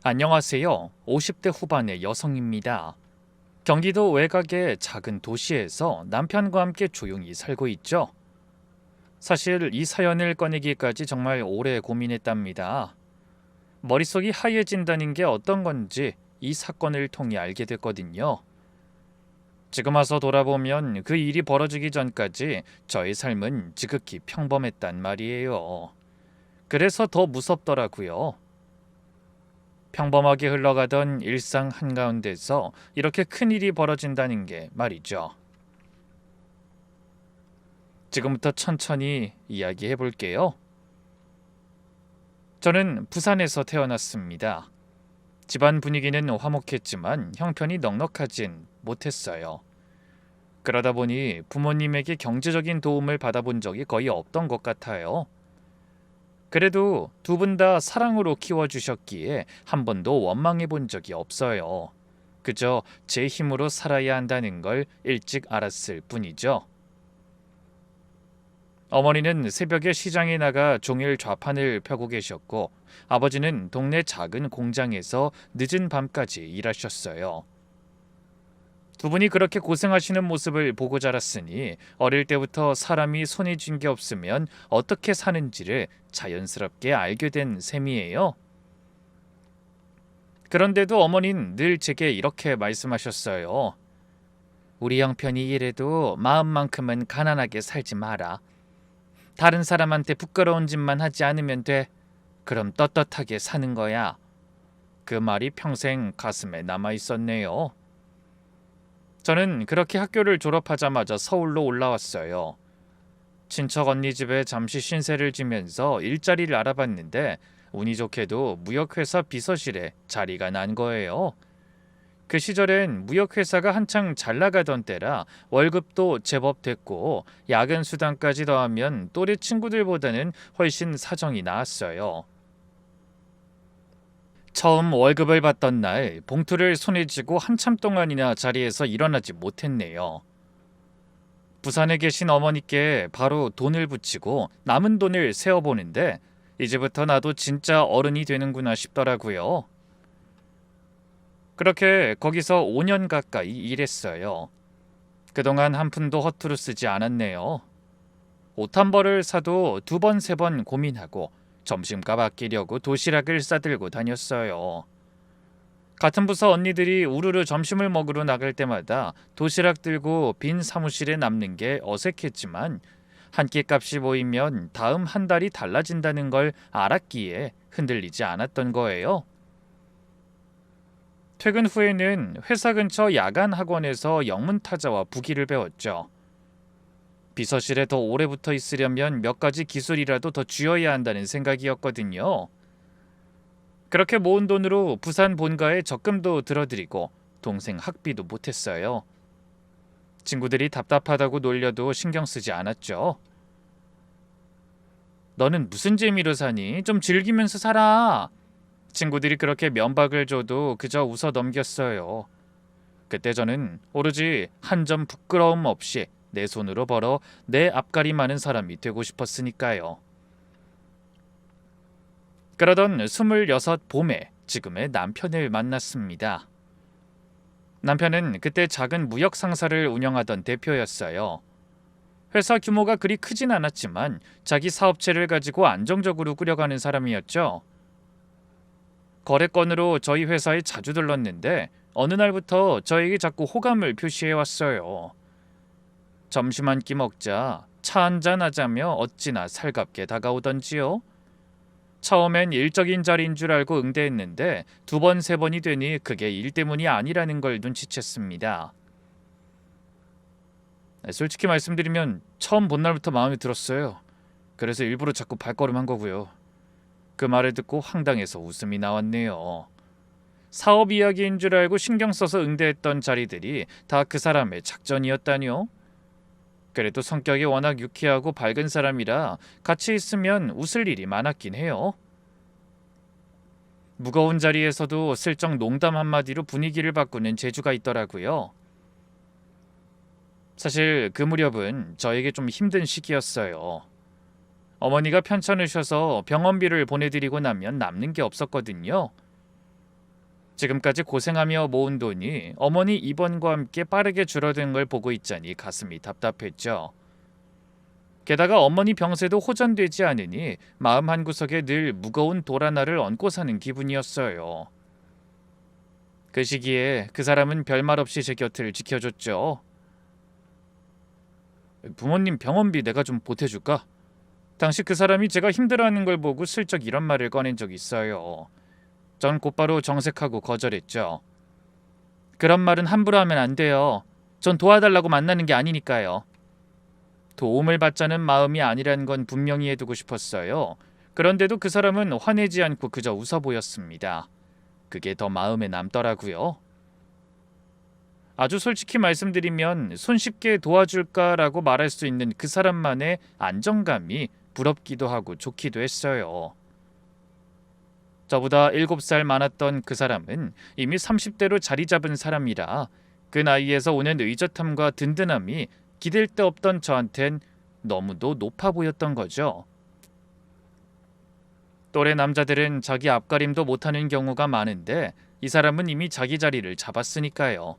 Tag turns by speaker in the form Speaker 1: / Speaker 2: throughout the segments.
Speaker 1: 안녕하세요. 50대 후반의 여성입니다. 경기도 외곽의 작은 도시에서 남편과 함께 조용히 살고 있죠. 사실 이 사연을 꺼내기까지 정말 오래 고민했답니다. 머릿속이 하얘진다는 게 어떤 건지 이 사건을 통해 알게 됐거든요. 지금 와서 돌아보면 그 일이 벌어지기 전까지 저의 삶은 지극히 평범했단 말이에요. 그래서 더 무섭더라고요. 평범하게 흘러가던 일상 한가운데서 이렇게 큰일이 벌어진다는 게 말이죠. 지금부터 천천히 이야기해 볼게요. 저는 부산에서 태어났습니다. 집안 분위기는 화목했지만 형편이 넉넉하진 못했어요. 그러다 보니 부모님에게 경제적인 도움을 받아본 적이 거의 없던 것 같아요. 그래도 두 분 다 사랑으로 키워주셨기에 한 번도 원망해 본 적이 없어요. 그저 제 힘으로 살아야 한다는 걸 일찍 알았을 뿐이죠. 어머니는 새벽에 시장에 나가 종일 좌판을 펴고 계셨고, 아버지는 동네 작은 공장에서 늦은 밤까지 일하셨어요. 두 분이 그렇게 고생하시는 모습을 보고 자랐으니 어릴 때부터 사람이 손에 쥔 게 없으면 어떻게 사는지를 자연스럽게 알게 된 셈이에요. 그런데도 어머니는 늘 제게 이렇게 말씀하셨어요. 우리 형편이 이래도 마음만큼은 가난하게 살지 마라. 다른 사람한테 부끄러운 짓만 하지 않으면 돼. 그럼 떳떳하게 사는 거야. 그 말이 평생 가슴에 남아 있었네요. 저는 그렇게 학교를 졸업하자마자 서울로 올라왔어요. 친척 언니 집에 잠시 신세를 지면서 일자리를 알아봤는데 운이 좋게도 무역회사 비서실에 자리가 난 거예요. 그 시절엔 무역회사가 한창 잘 나가던 때라 월급도 제법 됐고 야근 수당까지 더하면 또래 친구들보다는 훨씬 사정이 나았어요. 처음 월급을 받던 날 봉투를 손에 쥐고 한참 동안이나 자리에서 일어나지 못했네요. 부산에 계신 어머니께 바로 돈을 붙이고 남은 돈을 세어보는데 이제부터 나도 진짜 어른이 되는구나 싶더라고요. 그렇게 거기서 5년 가까이 일했어요. 그동안 한 푼도 허투루 쓰지 않았네요. 옷 한 벌을 사도 두 번, 세 번 고민하고 점심값 아끼려고 도시락을 싸들고 다녔어요. 같은 부서 언니들이 우르르 점심을 먹으러 나갈 때마다 도시락 들고 빈 사무실에 남는 게 어색했지만 한 끼 값이 보이면 다음 한 달이 달라진다는 걸 알았기에 흔들리지 않았던 거예요. 퇴근 후에는 회사 근처 야간 학원에서 영문타자와 부기를 배웠죠. 비서실에 더 오래 붙어 있으려면 몇 가지 기술이라도 더 쥐어야 한다는 생각이었거든요. 그렇게 모은 돈으로 부산 본가에 적금도 들어드리고 동생 학비도 못했어요. 친구들이 답답하다고 놀려도 신경 쓰지 않았죠. 너는 무슨 재미로 사니? 좀 즐기면서 살아. 친구들이 그렇게 면박을 줘도 그저 웃어 넘겼어요. 그때 저는 오로지 한 점 부끄러움 없이 내 손으로 벌어 내 앞가림 많은 사람이 되고 싶었으니까요. 그러던 26 봄에 지금의 남편을 만났습니다. 남편은 그때 작은 무역 상사를 운영하던 대표였어요. 회사 규모가 그리 크진 않았지만 자기 사업체를 가지고 안정적으로 꾸려가는 사람이었죠. 거래건으로 저희 회사에 자주 들렀는데 어느 날부터 저에게 자꾸 호감을 표시해왔어요. 점심 한 끼 먹자, 차 한잔 하자며 어찌나 살갑게 다가오던지요. 처음엔 일적인 자리인 줄 알고 응대했는데 두 번, 세 번이 되니 그게 일 때문이 아니라는 걸 눈치챘습니다. 솔직히 말씀드리면 처음 본 날부터 마음에 들었어요. 그래서 일부러 자꾸 발걸음한 거고요. 그 말을 듣고 황당해서 웃음이 나왔네요. 사업 이야기인 줄 알고 신경 써서 응대했던 자리들이 다 그 사람의 작전이었다뇨? 그래도 성격이 워낙 유쾌하고 밝은 사람이라 같이 있으면 웃을 일이 많았긴 해요. 무거운 자리에서도 슬쩍 농담 한마디로 분위기를 바꾸는 재주가 있더라고요. 사실 그 무렵은 저에게 좀 힘든 시기였어요. 어머니가 편찮으셔서 병원비를 보내드리고 나면 남는 게 없었거든요. 지금까지 고생하며 모은 돈이 어머니 입원과 함께 빠르게 줄어드는 걸 보고 있자니 가슴이 답답했죠. 게다가 어머니 병세도 호전되지 않으니 마음 한구석에 늘 무거운 돌 하나를 얹고 사는 기분이었어요. 그 시기에 그 사람은 별말 없이 제 곁을 지켜줬죠. 부모님 병원비 내가 좀 보태줄까? 당시 그 사람이 제가 힘들어하는 걸 보고 슬쩍 이런 말을 꺼낸 적이 있어요. 전 곧바로 정색하고 거절했죠. 그런 말은 함부로 하면 안 돼요. 전 도와달라고 만나는 게 아니니까요. 도움을 받자는 마음이 아니라는 건 분명히 해두고 싶었어요. 그런데도 그 사람은 화내지 않고 그저 웃어 보였습니다. 그게 더 마음에 남더라고요. 아주 솔직히 말씀드리면 손쉽게 도와줄까라고 말할 수 있는 그 사람만의 안정감이 부럽기도 하고 좋기도 했어요. 저보다 7살 많았던 그 사람은 이미 30대로 자리 잡은 사람이라 그 나이에서 오는 의젓함과 든든함이 기댈 데 없던 저한텐 너무도 높아 보였던 거죠. 또래 남자들은 자기 앞가림도 못하는 경우가 많은데 이 사람은 이미 자기 자리를 잡았으니까요.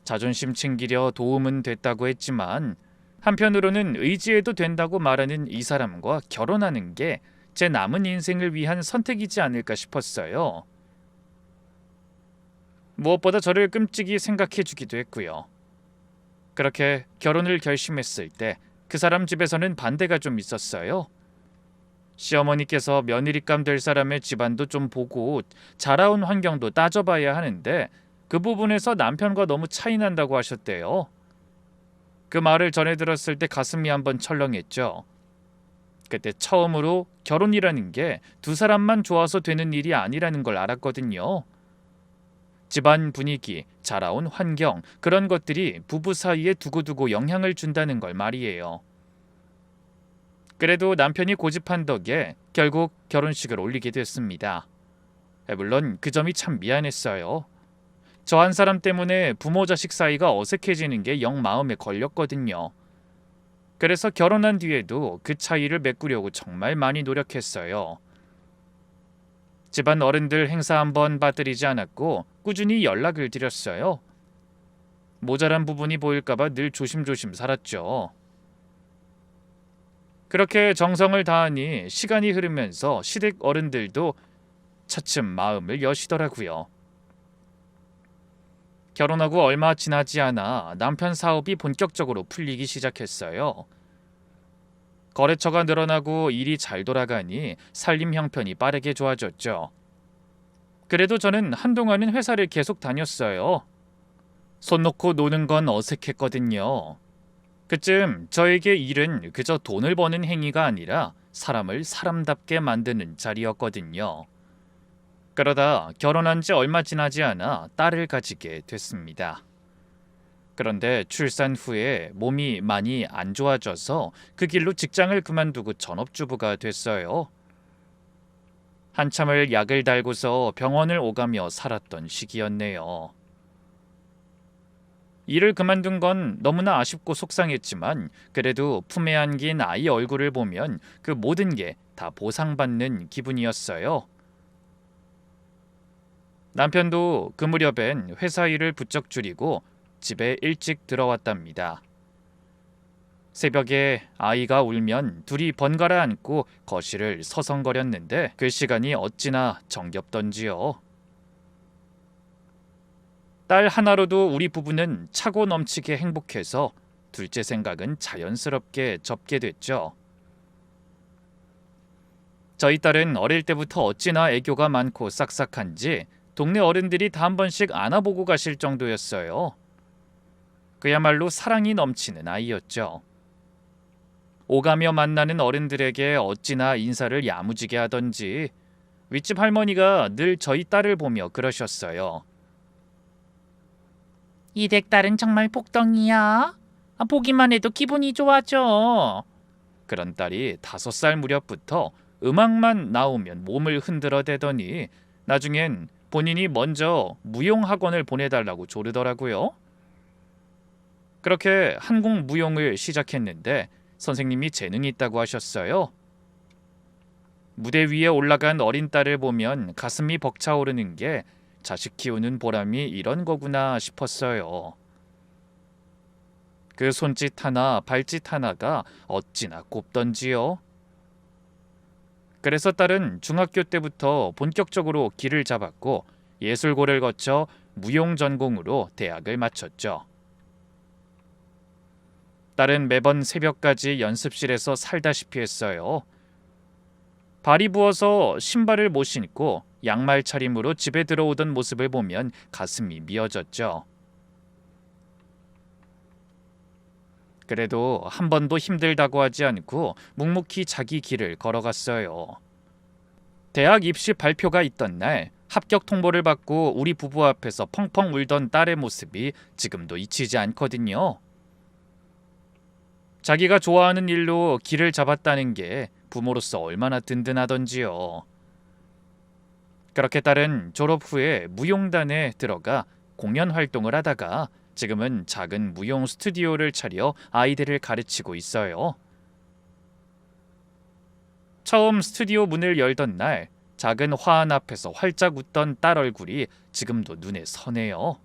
Speaker 1: 자존심 챙기려 도움은 됐다고 했지만 한편으로는 의지해도 된다고 말하는 이 사람과 결혼하는 게 제 남은 인생을 위한 선택이지 않을까 싶었어요. 무엇보다 저를 끔찍이 생각해 주기도 했고요. 그렇게 결혼을 결심했을 때 그 사람 집에서는 반대가 좀 있었어요. 시어머니께서 며느리감 될 사람의 집안도 좀 보고 자라온 환경도 따져봐야 하는데 그 부분에서 남편과 너무 차이 난다고 하셨대요. 그 말을 전해 들었을 때 가슴이 한번 철렁했죠. 그때 처음으로 결혼이라는 게 두 사람만 좋아서 되는 일이 아니라는 걸 알았거든요. 집안 분위기, 자라온 환경, 그런 것들이 부부 사이에 두고두고 영향을 준다는 걸 말이에요. 그래도 남편이 고집한 덕에 결국 결혼식을 올리게 됐습니다. 물론 그 점이 참 미안했어요. 저 한 사람 때문에 부모 자식 사이가 어색해지는 게 영 마음에 걸렸거든요. 그래서 결혼한 뒤에도 그 차이를 메꾸려고 정말 많이 노력했어요. 집안 어른들 행사 한번 빠뜨리지 않았고 꾸준히 연락을 드렸어요. 모자란 부분이 보일까봐 늘 조심조심 살았죠. 그렇게 정성을 다하니 시간이 흐르면서 시댁 어른들도 차츰 마음을 여시더라고요. 결혼하고 얼마 지나지 않아 남편 사업이 본격적으로 풀리기 시작했어요. 거래처가 늘어나고 일이 잘 돌아가니 살림 형편이 빠르게 좋아졌죠. 그래도 저는 한동안은 회사를 계속 다녔어요. 손 놓고 노는 건 어색했거든요. 그쯤 저에게 일은 그저 돈을 버는 행위가 아니라 사람을 사람답게 만드는 자리였거든요. 그러다 결혼한 지 얼마 지나지 않아 딸을 가지게 됐습니다. 그런데 출산 후에 몸이 많이 안 좋아져서 그 길로 직장을 그만두고 전업주부가 됐어요. 한참을 약을 달고서 병원을 오가며 살았던 시기였네요. 일을 그만둔 건 너무나 아쉽고 속상했지만 그래도 품에 안긴 아이 얼굴을 보면 그 모든 게 다 보상받는 기분이었어요. 남편도 그 무렵엔 회사 일을 부쩍 줄이고 집에 일찍 들어왔답니다. 새벽에 아이가 울면 둘이 번갈아 앉고 거실을 서성거렸는데 그 시간이 어찌나 정겹던지요. 딸 하나로도 우리 부부는 차고 넘치게 행복해서 둘째 생각은 자연스럽게 접게 됐죠. 저희 딸은 어릴 때부터 어찌나 애교가 많고 싹싹한지 동네 어른들이 다 한 번씩 안아보고 가실 정도였어요. 그야말로 사랑이 넘치는 아이였죠. 오가며 만나는 어른들에게 어찌나 인사를 야무지게 하던지 윗집 할머니가 늘 저희 딸을 보며 그러셨어요. 이 댁딸은 정말 복덩이야. 보기만 해도 기분이 좋아져. 그런 딸이 5살 무렵부터 음악만 나오면 몸을 흔들어대더니 나중엔 본인이 먼저 무용학원을 보내달라고 조르더라고요. 그렇게 한국 무용을 시작했는데 선생님이 재능이 있다고 하셨어요. 무대 위에 올라간 어린 딸을 보면 가슴이 벅차오르는 게 자식 키우는 보람이 이런 거구나 싶었어요. 그 손짓 하나 발짓 하나가 어찌나 곱던지요. 그래서 딸은 중학교 때부터 본격적으로 길을 잡았고 예술고를 거쳐 무용 전공으로 대학을 마쳤죠. 딸은 매번 새벽까지 연습실에서 살다시피 했어요. 발이 부어서 신발을 못 신고 양말 차림으로 집에 들어오던 모습을 보면 가슴이 미어졌죠. 그래도 한 번도 힘들다고 하지 않고 묵묵히 자기 길을 걸어갔어요. 대학 입시 발표가 있던 날 합격 통보를 받고 우리 부부 앞에서 펑펑 울던 딸의 모습이 지금도 잊히지 않거든요. 자기가 좋아하는 일로 길을 잡았다는 게 부모로서 얼마나 든든하던지요. 그렇게 딸은 졸업 후에 무용단에 들어가 공연 활동을 하다가 지금은 작은 무용 스튜디오를 차려 아이들을 가르치고 있어요. 처음 스튜디오 문을 열던 날 작은 화환 앞에서 활짝 웃던 딸 얼굴이 지금도 눈에 선해요.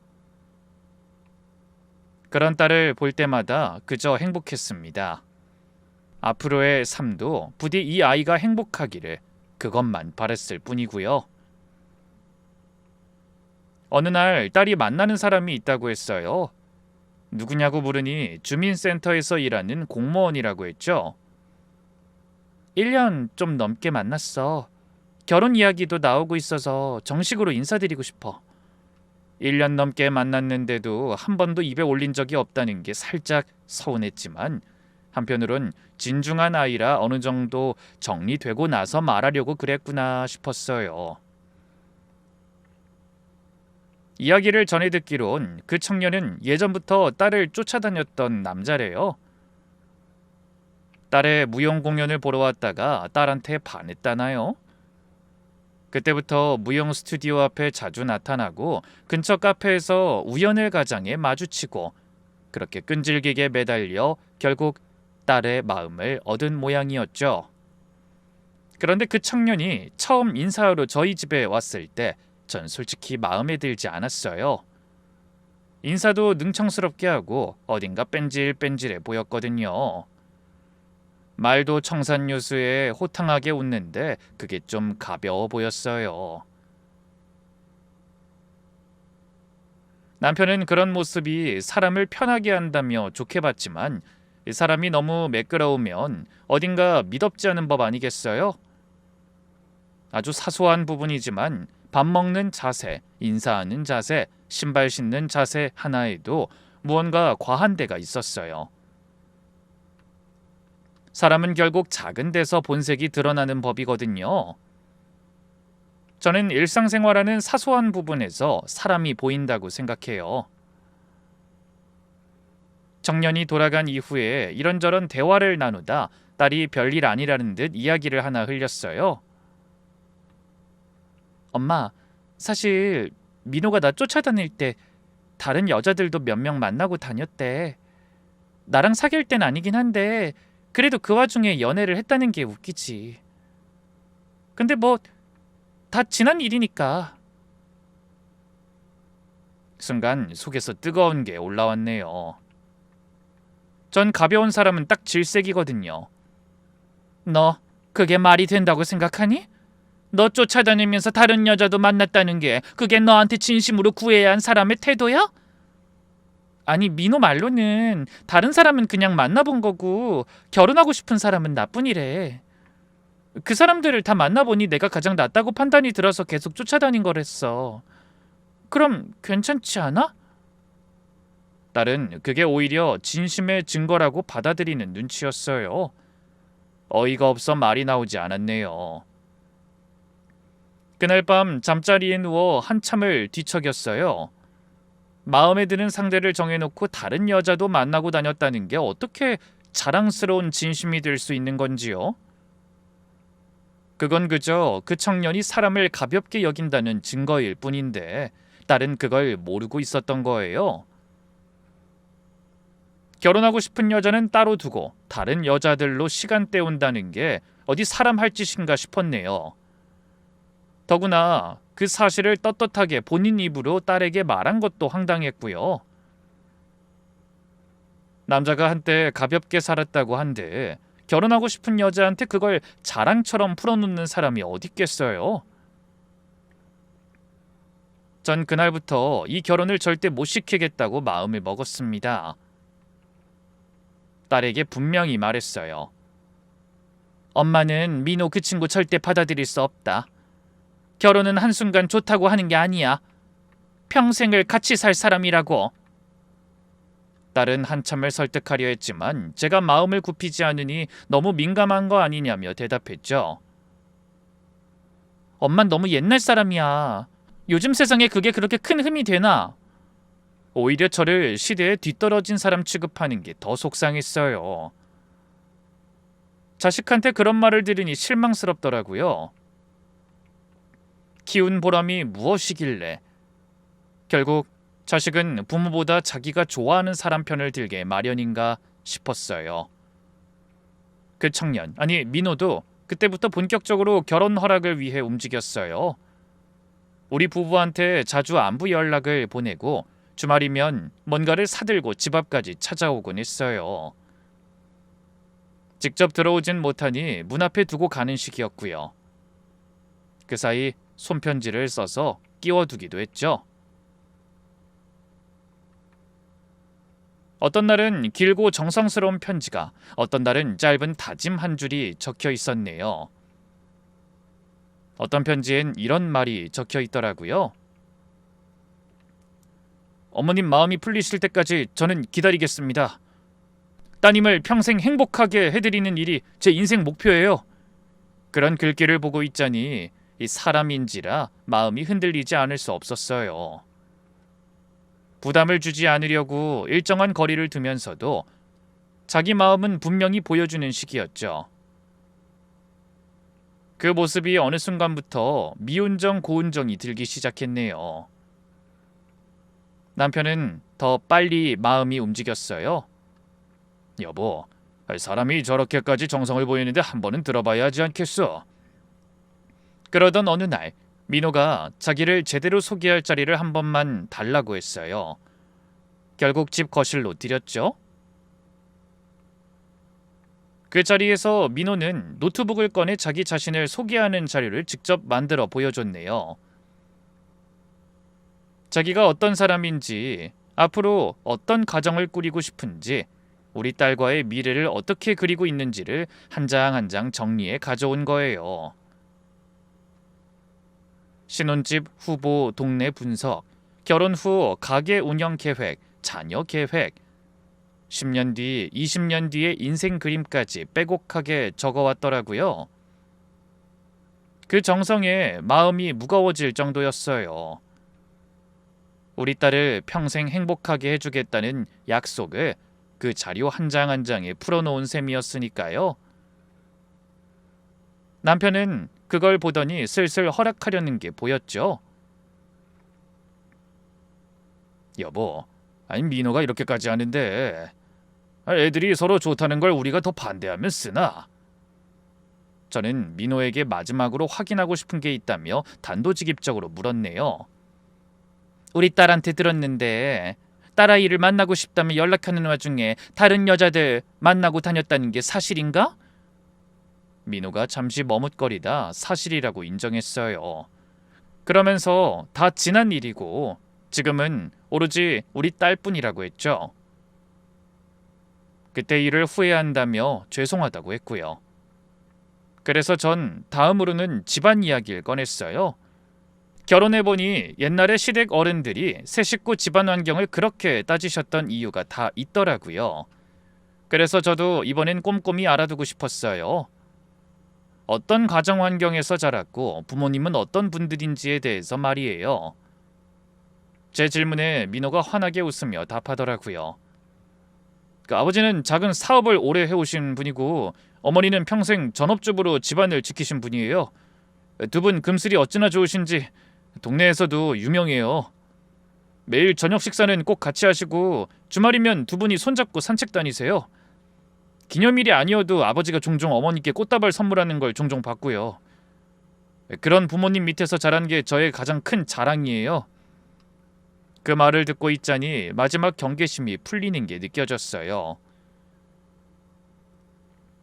Speaker 1: 그런 딸을 볼 때마다 그저 행복했습니다. 앞으로의 삶도 부디 이 아이가 행복하기를 그것만 바랬을 뿐이고요. 어느 날 딸이 만나는 사람이 있다고 했어요. 누구냐고 물으니 주민센터에서 일하는 공무원이라고 했죠. 1년 좀 넘게 만났어. 결혼 이야기도 나오고 있어서 정식으로 인사드리고 싶어. 1년 넘게 만났는데도 한 번도 입에 올린 적이 없다는 게 살짝 서운했지만 한편으론 진중한 아이라 어느 정도 정리되고 나서 말하려고 그랬구나 싶었어요. 이야기를 전해 듣기론 그 청년은 예전부터 딸을 쫓아다녔던 남자래요. 딸의 무용 공연을 보러 왔다가 딸한테 반했다나요? 그때부터 무용 스튜디오 앞에 자주 나타나고 근처 카페에서 우연을 가장에 마주치고 그렇게 끈질기게 매달려 결국 딸의 마음을 얻은 모양이었죠. 그런데 그 청년이 처음 인사하러 저희 집에 왔을 때 전 솔직히 마음에 들지 않았어요. 인사도 능청스럽게 하고 어딘가 뺀질뺀질해 보였거든요. 말도 청산유수에 호탕하게 웃는데 그게 좀 가벼워 보였어요. 남편은 그런 모습이 사람을 편하게 한다며 좋게 봤지만 이 사람이 너무 매끄러우면 어딘가 미덥지 않은 법 아니겠어요? 아주 사소한 부분이지만 밥 먹는 자세, 인사하는 자세, 신발 신는 자세 하나에도 무언가 과한 데가 있었어요. 사람은 결국 작은 데서 본색이 드러나는 법이거든요. 저는 일상생활하는 사소한 부분에서 사람이 보인다고 생각해요. 청년이 돌아간 이후에 이런저런 대화를 나누다 딸이 별일 아니라는 듯 이야기를 하나 흘렸어요. 엄마, 사실 민호가 나 쫓아다닐 때 다른 여자들도 몇 명 만나고 다녔대. 나랑 사귈 땐 아니긴 한데 그래도 그 와중에 연애를 했다는 게 웃기지. 근데 뭐 다 지난 일이니까. 순간 속에서 뜨거운 게 올라왔네요. 전 가벼운 사람은 딱 질색이거든요. 너 그게 말이 된다고 생각하니? 너 쫓아다니면서 다른 여자도 만났다는 게 그게 너한테 진심으로 구애해야 한 사람의 태도야? 아니 민호 말로는 다른 사람은 그냥 만나본 거고 결혼하고 싶은 사람은 나뿐이래. 그 사람들을 다 만나보니 내가 가장 낫다고 판단이 들어서 계속 쫓아다닌 거랬어. 그럼 괜찮지 않아? 딸은 그게 오히려 진심의 증거라고 받아들이는 눈치였어요. 어이가 없어 말이 나오지 않았네요. 그날 밤 잠자리에 누워 한참을 뒤척였어요. 마음에 드는 상대를 정해놓고 다른 여자도 만나고 다녔다는 게 어떻게 자랑스러운 진심이 될 수 있는 건지요? 그건 그저 그 청년이 사람을 가볍게 여긴다는 증거일 뿐인데 딸은 그걸 모르고 있었던 거예요. 결혼하고 싶은 여자는 따로 두고 다른 여자들로 시간 때운다는 게 어디 사람 할 짓인가 싶었네요. 더구나 그 사실을 떳떳하게 본인 입으로 딸에게 말한 것도 황당했고요. 남자가 한때 가볍게 살았다고 한데 결혼하고 싶은 여자한테 그걸 자랑처럼 풀어놓는 사람이 어딨겠어요? 전 그날부터 이 결혼을 절대 못 시키겠다고 마음을 먹었습니다. 딸에게 분명히 말했어요. 엄마는 민호 그 친구 절대 받아들일 수 없다. 결혼은 한순간 좋다고 하는 게 아니야. 평생을 같이 살 사람이라고. 딸은 한참을 설득하려 했지만 제가 마음을 굽히지 않으니 너무 민감한 거 아니냐며 대답했죠. 엄만 너무 옛날 사람이야. 요즘 세상에 그게 그렇게 큰 흠이 되나? 오히려 저를 시대에 뒤떨어진 사람 취급하는 게 더 속상했어요. 자식한테 그런 말을 들으니 실망스럽더라고요. 키운 보람이 무엇이길래. 결국 자식은 부모보다 자기가 좋아하는 사람 편을 들게 마련인가 싶었어요. 그 청년, 아니 민호도 그때부터 본격적으로 결혼 허락을 위해 움직였어요. 우리 부부한테 자주 안부 연락을 보내고 주말이면 뭔가를 사들고 집 앞까지 찾아오곤 했어요. 직접 들어오진 못하니 문 앞에 두고 가는 식이었고요. 그 사이 손편지를 써서 끼워두기도 했죠. 어떤 날은 길고 정성스러운 편지가, 어떤 날은 짧은 다짐 한 줄이 적혀 있었네요. 어떤 편지엔 이런 말이 적혀 있더라고요. 어머님 마음이 풀리실 때까지 저는 기다리겠습니다. 따님을 평생 행복하게 해드리는 일이 제 인생 목표예요. 그런 글귀를 보고 있자니 이 사람인지라 마음이 흔들리지 않을 수 없었어요. 부담을 주지 않으려고 일정한 거리를 두면서도 자기 마음은 분명히 보여주는 시기였죠. 그 모습이 어느 순간부터 미운정 고운정이 들기 시작했네요. 남편은 더 빨리 마음이 움직였어요. 여보, 사람이 저렇게까지 정성을 보이는데 한 번은 들어봐야 하지 않겠어? 그러던 어느 날 민호가 자기를 제대로 소개할 자리를 한 번만 달라고 했어요. 결국 집 거실로 들였죠. 그 자리에서 민호는 노트북을 꺼내 자기 자신을 소개하는 자료를 직접 만들어 보여줬네요. 자기가 어떤 사람인지, 앞으로 어떤 가정을 꾸리고 싶은지, 우리 딸과의 미래를 어떻게 그리고 있는지를 한 장 한 장 정리해 가져온 거예요. 신혼집 후보 동네 분석, 결혼 후 가게 운영 계획, 자녀 계획, 10년 뒤, 20년 뒤의 인생 그림까지 빼곡하게 적어왔더라고요. 그 정성에 마음이 무거워질 정도였어요. 우리 딸을 평생 행복하게 해주겠다는 약속을 그 자료 한 장 한 장에 풀어놓은 셈이었으니까요. 남편은 그걸 보더니 슬슬 허락하려는 게 보였죠. 여보, 아니 민호가 이렇게까지 하는데 애들이 서로 좋다는 걸 우리가 더 반대하면 쓰나? 저는 민호에게 마지막으로 확인하고 싶은 게 있다며 단도직입적으로 물었네요. 우리 딸한테 들었는데 딸아이를 만나고 싶다며 연락하는 와중에 다른 여자들 만나고 다녔다는 게 사실인가? 민호가 잠시 머뭇거리다 사실이라고 인정했어요. 그러면서 다 지난 일이고 지금은 오로지 우리 딸뿐이라고 했죠. 그때 일을 후회한다며 죄송하다고 했고요. 그래서 전 다음으로는 집안 이야기를 꺼냈어요. 결혼해보니 옛날에 시댁 어른들이 새 식구 집안 환경을 그렇게 따지셨던 이유가 다 있더라고요. 그래서 저도 이번엔 꼼꼼히 알아두고 싶었어요. 어떤 가정 환경에서 자랐고 부모님은 어떤 분들인지에 대해서 말이에요. 제 질문에 민호가 환하게 웃으며 답하더라고요. 아버지는 작은 사업을 오래 해오신 분이고 어머니는 평생 전업주부로 집안을 지키신 분이에요. 두 분 금슬이 어찌나 좋으신지 동네에서도 유명해요. 매일 저녁 식사는 꼭 같이 하시고 주말이면 두 분이 손잡고 산책 다니세요. 기념일이 아니어도 아버지가 종종 어머니께 꽃다발 선물하는 걸 종종 봤고요. 그런 부모님 밑에서 자란 게 저의 가장 큰 자랑이에요. 그 말을 듣고 있자니 마지막 경계심이 풀리는 게 느껴졌어요.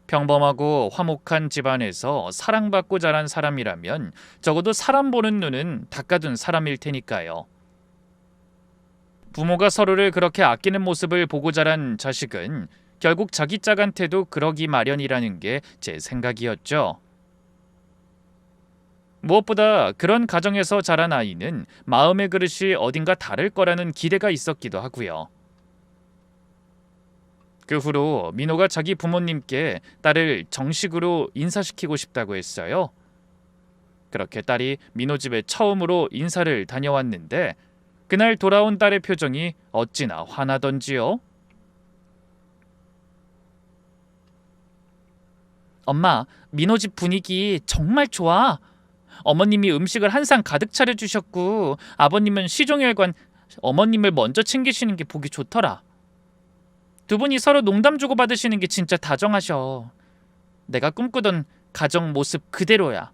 Speaker 1: 평범하고 화목한 집안에서 사랑받고 자란 사람이라면 적어도 사람 보는 눈은 닦아둔 사람일 테니까요. 부모가 서로를 그렇게 아끼는 모습을 보고 자란 자식은 결국 자기 짝한테도 그러기 마련이라는 게 제 생각이었죠. 무엇보다 그런 가정에서 자란 아이는 마음의 그릇이 어딘가 다를 거라는 기대가 있었기도 하고요. 그 후로 민호가 자기 부모님께 딸을 정식으로 인사시키고 싶다고 했어요. 그렇게 딸이 민호 집에 처음으로 인사를 다녀왔는데 그날 돌아온 딸의 표정이 어찌나 환하던지요. 엄마, 민호 집 분위기 정말 좋아. 어머님이 음식을 한 상 가득 차려주셨고 아버님은 시종일관 어머님을 먼저 챙기시는 게 보기 좋더라. 두 분이 서로 농담 주고받으시는 게 진짜 다정하셔. 내가 꿈꾸던 가정 모습 그대로야.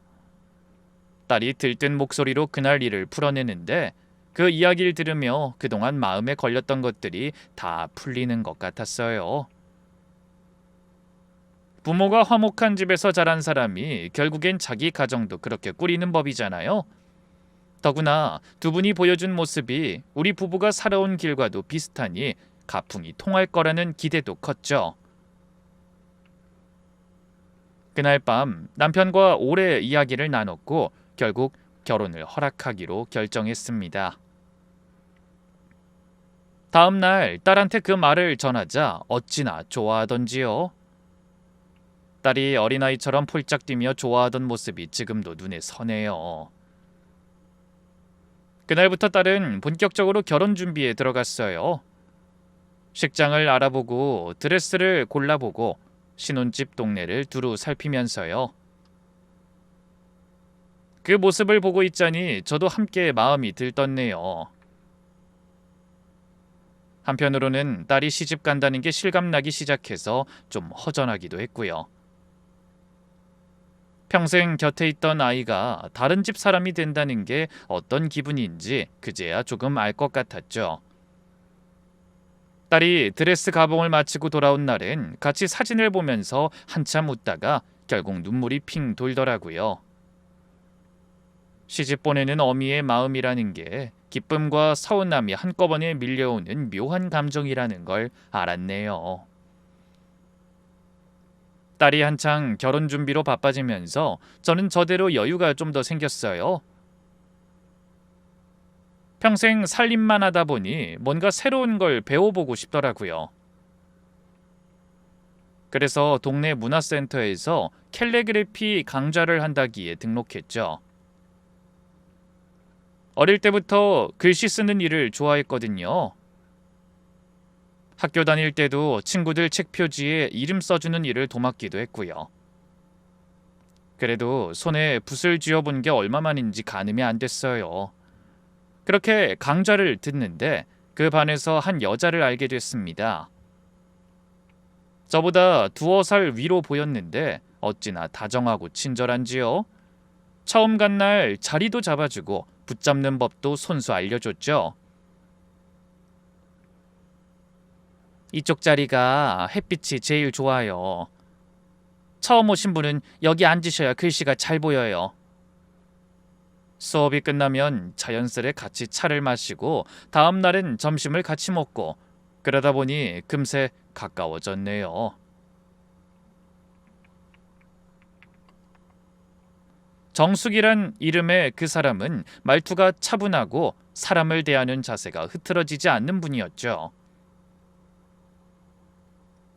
Speaker 1: 딸이 들뜬 목소리로 그날 일을 풀어내는데 그 이야기를 들으며 그동안 마음에 걸렸던 것들이 다 풀리는 것 같았어요. 부모가 화목한 집에서 자란 사람이 결국엔 자기 가정도 그렇게 꾸리는 법이잖아요. 더구나 두 분이 보여준 모습이 우리 부부가 살아온 길과도 비슷하니 가풍이 통할 거라는 기대도 컸죠. 그날 밤 남편과 오래 이야기를 나눴고 결국 결혼을 허락하기로 결정했습니다. 다음 날 딸한테 그 말을 전하자 어찌나 좋아하던지요. 딸이 어린아이처럼 폴짝 뛰며 좋아하던 모습이 지금도 눈에 선해요. 그날부터 딸은 본격적으로 결혼 준비에 들어갔어요. 식장을 알아보고 드레스를 골라보고 신혼집 동네를 두루 살피면서요. 그 모습을 보고 있자니 저도 함께 마음이 들떴네요. 한편으로는 딸이 시집 간다는 게 실감나기 시작해서 좀 허전하기도 했고요. 평생 곁에 있던 아이가 다른 집 사람이 된다는 게 어떤 기분인지 그제야 조금 알 것 같았죠. 딸이 드레스 가봉을 마치고 돌아온 날엔 같이 사진을 보면서 한참 웃다가 결국 눈물이 핑 돌더라고요. 시집 보내는 어미의 마음이라는 게 기쁨과 서운함이 한꺼번에 밀려오는 묘한 감정이라는 걸 알았네요. 딸이 한창 결혼 준비로 바빠지면서 저는 저대로 여유가 좀 더 생겼어요. 평생 살림만 하다 보니 뭔가 새로운 걸 배워보고 싶더라고요. 그래서 동네 문화센터에서 캘리그래피 강좌를 한다기에 등록했죠. 어릴 때부터 글씨 쓰는 일을 좋아했거든요. 학교 다닐 때도 친구들 책 표지에 이름 써주는 일을 도맡기도 했고요. 그래도 손에 붓을 쥐어본 게 얼마만인지 가늠이 안 됐어요. 그렇게 강좌를 듣는데 그 반에서 한 여자를 알게 됐습니다. 저보다 두어 살 위로 보였는데 어찌나 다정하고 친절한지요. 처음 간 날 자리도 잡아주고 붙잡는 법도 손수 알려줬죠. 이쪽 자리가 햇빛이 제일 좋아요. 처음 오신 분은 여기 앉으셔야 글씨가 잘 보여요. 수업이 끝나면 자연스레 같이 차를 마시고 다음 날엔 점심을 같이 먹고 그러다 보니 금세 가까워졌네요. 정숙이란 이름의 그 사람은 말투가 차분하고 사람을 대하는 자세가 흐트러지지 않는 분이었죠.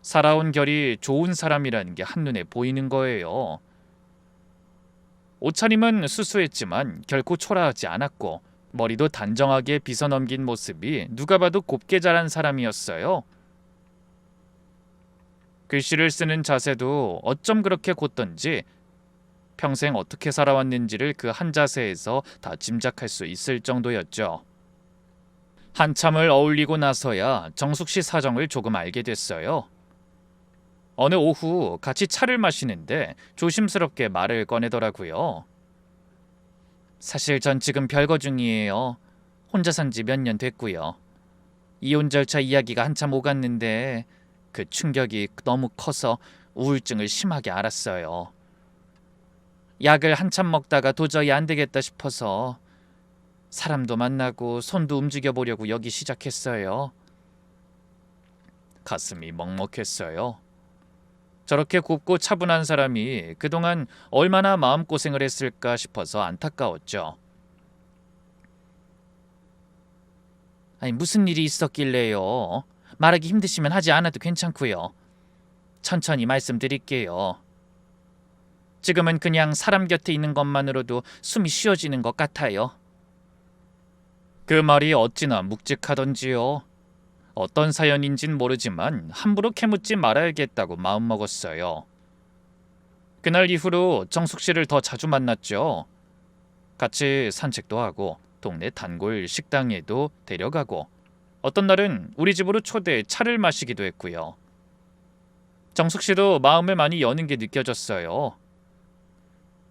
Speaker 1: 살아온 결이 좋은 사람이라는 게 한눈에 보이는 거예요. 옷차림은 수수했지만 결코 초라하지 않았고 머리도 단정하게 빗어넘긴 모습이 누가 봐도 곱게 자란 사람이었어요. 글씨를 쓰는 자세도 어쩜 그렇게 곧던지 평생 어떻게 살아왔는지를 그 한 자세에서 다 짐작할 수 있을 정도였죠. 한참을 어울리고 나서야 정숙 씨 사정을 조금 알게 됐어요. 어느 오후 같이 차를 마시는데 조심스럽게 말을 꺼내더라고요. 사실 전 지금 별거 중이에요. 혼자 산 지 몇 년 됐고요. 이혼 절차 이야기가 한참 오갔는데 그 충격이 너무 커서 우울증을 심하게 앓았어요. 약을 한참 먹다가 도저히 안 되겠다 싶어서 사람도 만나고 손도 움직여 보려고 여기 시작했어요. 가슴이 먹먹했어요. 저렇게 곱고 차분한 사람이 그동안 얼마나 마음고생을 했을까 싶어서 안타까웠죠. 아니, 무슨 일이 있었길래요? 말하기 힘드시면 하지 않아도 괜찮고요. 천천히 말씀드릴게요. 지금은 그냥 사람 곁에 있는 것만으로도 숨이 쉬어지는 것 같아요. 그 말이 어찌나 묵직하던지요. 어떤 사연인진 모르지만 함부로 캐묻지 말아야겠다고 마음먹었어요. 그날 이후로 정숙 씨를 더 자주 만났죠. 같이 산책도 하고 동네 단골 식당에도 데려가고 어떤 날은 우리 집으로 초대해 차를 마시기도 했고요. 정숙 씨도 마음을 많이 여는 게 느껴졌어요.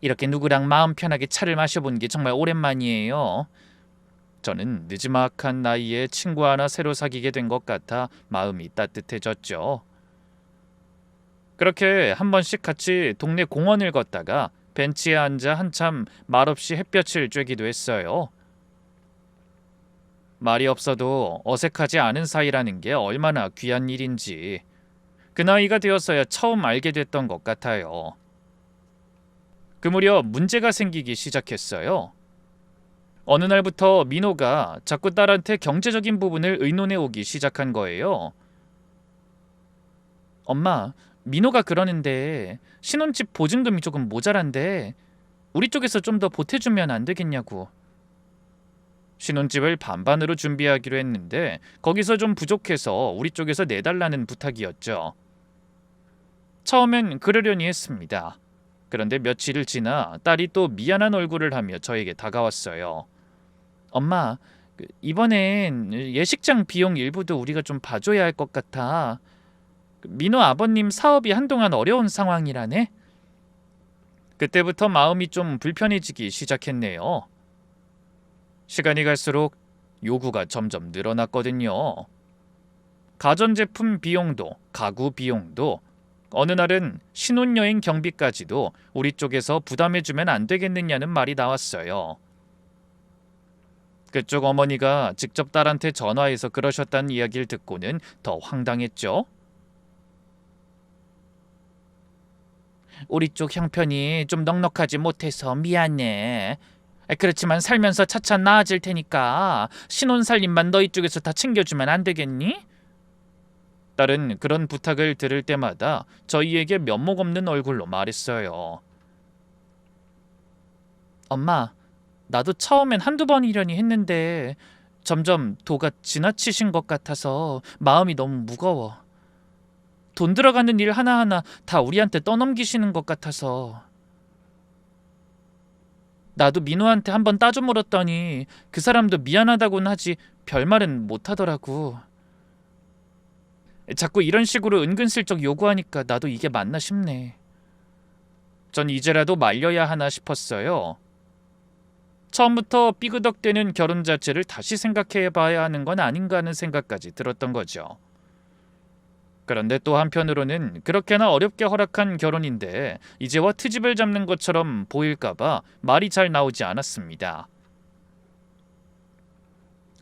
Speaker 1: 이렇게 누구랑 마음 편하게 차를 마셔본 게 정말 오랜만이에요. 저는 느지막한 나이에 친구 하나 새로 사귀게 된 것 같아 마음이 따뜻해졌죠. 그렇게 한 번씩 같이 동네 공원을 걷다가 벤치에 앉아 한참 말없이 햇볕을 쬐기도 했어요. 말이 없어도 어색하지 않은 사이라는 게 얼마나 귀한 일인지 그 나이가 되어서야 처음 알게 됐던 것 같아요. 그 무렵 문제가 생기기 시작했어요. 어느 날부터 민호가 자꾸 딸한테 경제적인 부분을 의논해 오기 시작한 거예요. 엄마, 민호가 그러는데 신혼집 보증금이 조금 모자란데 우리 쪽에서 좀 더 보태주면 안 되겠냐고. 신혼집을 반반으로 준비하기로 했는데 거기서 좀 부족해서 우리 쪽에서 내달라는 부탁이었죠. 처음엔 그러려니 했습니다. 그런데 며칠을 지나 딸이 또 미안한 얼굴을 하며 저에게 다가왔어요. 엄마, 이번엔 예식장 비용 일부도 우리가 좀 봐줘야 할 것 같아. 민호 아버님 사업이 한동안 어려운 상황이라네. 그때부터 마음이 좀 불편해지기 시작했네요. 시간이 갈수록 요구가 점점 늘어났거든요. 가전제품 비용도, 가구 비용도, 어느 날은 신혼여행 경비까지도 우리 쪽에서 부담해주면 안 되겠느냐는 말이 나왔어요. 그쪽 어머니가 직접 딸한테 전화해서 그러셨다는 이야기를 듣고는 더 황당했죠. 우리 쪽 형편이 좀 넉넉하지 못해서 미안해. 그렇지만 살면서 차차 나아질 테니까 신혼살림만 너희 쪽에서 다 챙겨주면 안 되겠니? 딸은 그런 부탁을 들을 때마다 저희에게 면목 없는 얼굴로 말했어요. 엄마, 나도 처음엔 한두 번이려니 했는데 점점 도가 지나치신 것 같아서 마음이 너무 무거워. 돈 들어가는 일 하나하나 다 우리한테 떠넘기시는 것 같아서. 나도 민호한테 한번 따져 물었더니 그 사람도 미안하다고는 하지 별말은 못하더라고. 자꾸 이런 식으로 은근슬쩍 요구하니까 나도 이게 맞나 싶네. 전 이제라도 말려야 하나 싶었어요. 처음부터 삐그덕대는 결혼 자체를 다시 생각해봐야 하는 건 아닌가 하는 생각까지 들었던 거죠. 그런데 또 한편으로는 그렇게나 어렵게 허락한 결혼인데 이제와 트집을 잡는 것처럼 보일까봐 말이 잘 나오지 않았습니다.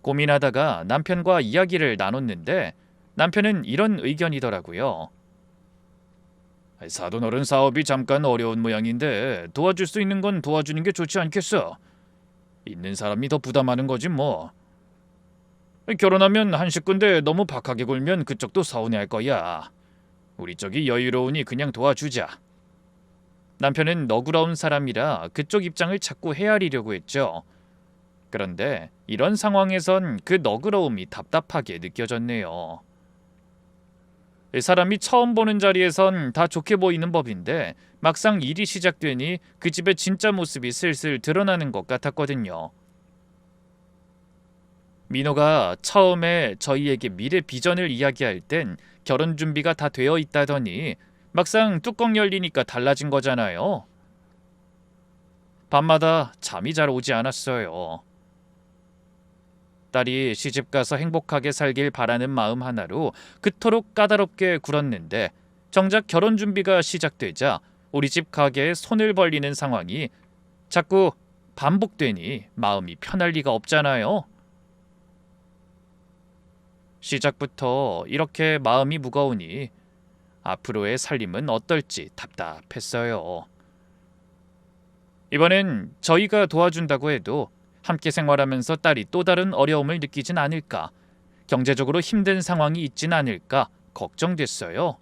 Speaker 1: 고민하다가 남편과 이야기를 나눴는데 남편은 이런 의견이더라고요. 사돈어른 사업이 잠깐 어려운 모양인데 도와줄 수 있는 건 도와주는 게 좋지 않겠어? 있는 사람이 더 부담하는 거지 뭐. 결혼하면 한 식구인데 너무 박하게 굴면 그쪽도 서운해할 거야. 우리 쪽이 여유로우니 그냥 도와주자. 남편은 너그러운 사람이라 그쪽 입장을 자꾸 헤아리려고 했죠. 그런데 이런 상황에선 그 너그러움이 답답하게 느껴졌네요. 사람이 처음 보는 자리에선 다 좋게 보이는 법인데 막상 일이 시작되니 그 집의 진짜 모습이 슬슬 드러나는 것 같았거든요. 민호가 처음에 저희에게 미래 비전을 이야기할 땐 결혼 준비가 다 되어 있다더니 막상 뚜껑 열리니까 달라진 거잖아요. 밤마다 잠이 잘 오지 않았어요. 딸이 시집가서 행복하게 살길 바라는 마음 하나로 그토록 까다롭게 굴었는데 정작 결혼 준비가 시작되자 우리 집 가게에 손을 벌리는 상황이 자꾸 반복되니 마음이 편할 리가 없잖아요. 시작부터 이렇게 마음이 무거우니 앞으로의 살림은 어떨지 답답했어요. 이번엔 저희가 도와준다고 해도 함께 생활하면서 딸이 또 다른 어려움을 느끼진 않을까, 경제적으로 힘든 상황이 있진 않을까 걱정됐어요.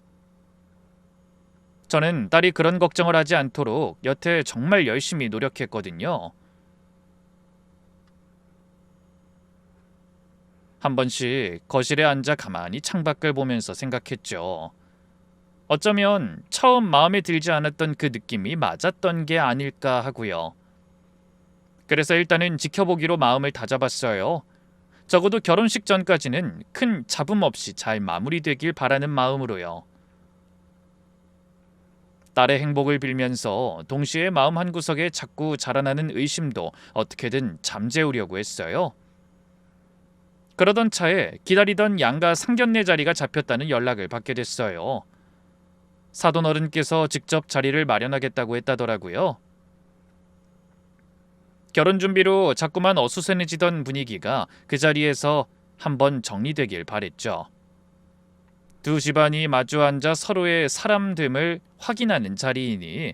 Speaker 1: 저는 딸이 그런 걱정을 하지 않도록 여태 정말 열심히 노력했거든요. 한 번씩 거실에 앉아 가만히 창밖을 보면서 생각했죠. 어쩌면 처음 마음에 들지 않았던 그 느낌이 맞았던 게 아닐까 하고요. 그래서 일단은 지켜보기로 마음을 다잡았어요. 적어도 결혼식 전까지는 큰 잡음 없이 잘 마무리되길 바라는 마음으로요. 딸의 행복을 빌면서 동시에 마음 한구석에 자꾸 자라나는 의심도 어떻게든 잠재우려고 했어요. 그러던 차에 기다리던 양가 상견례 자리가 잡혔다는 연락을 받게 됐어요. 사돈 어른께서 직접 자리를 마련하겠다고 했다더라고요. 결혼 준비로 자꾸만 어수선해지던 분위기가 그 자리에서 한번 정리되길 바랬죠. 두 집안이 마주 앉아 서로의 사람됨을 확인하는 자리이니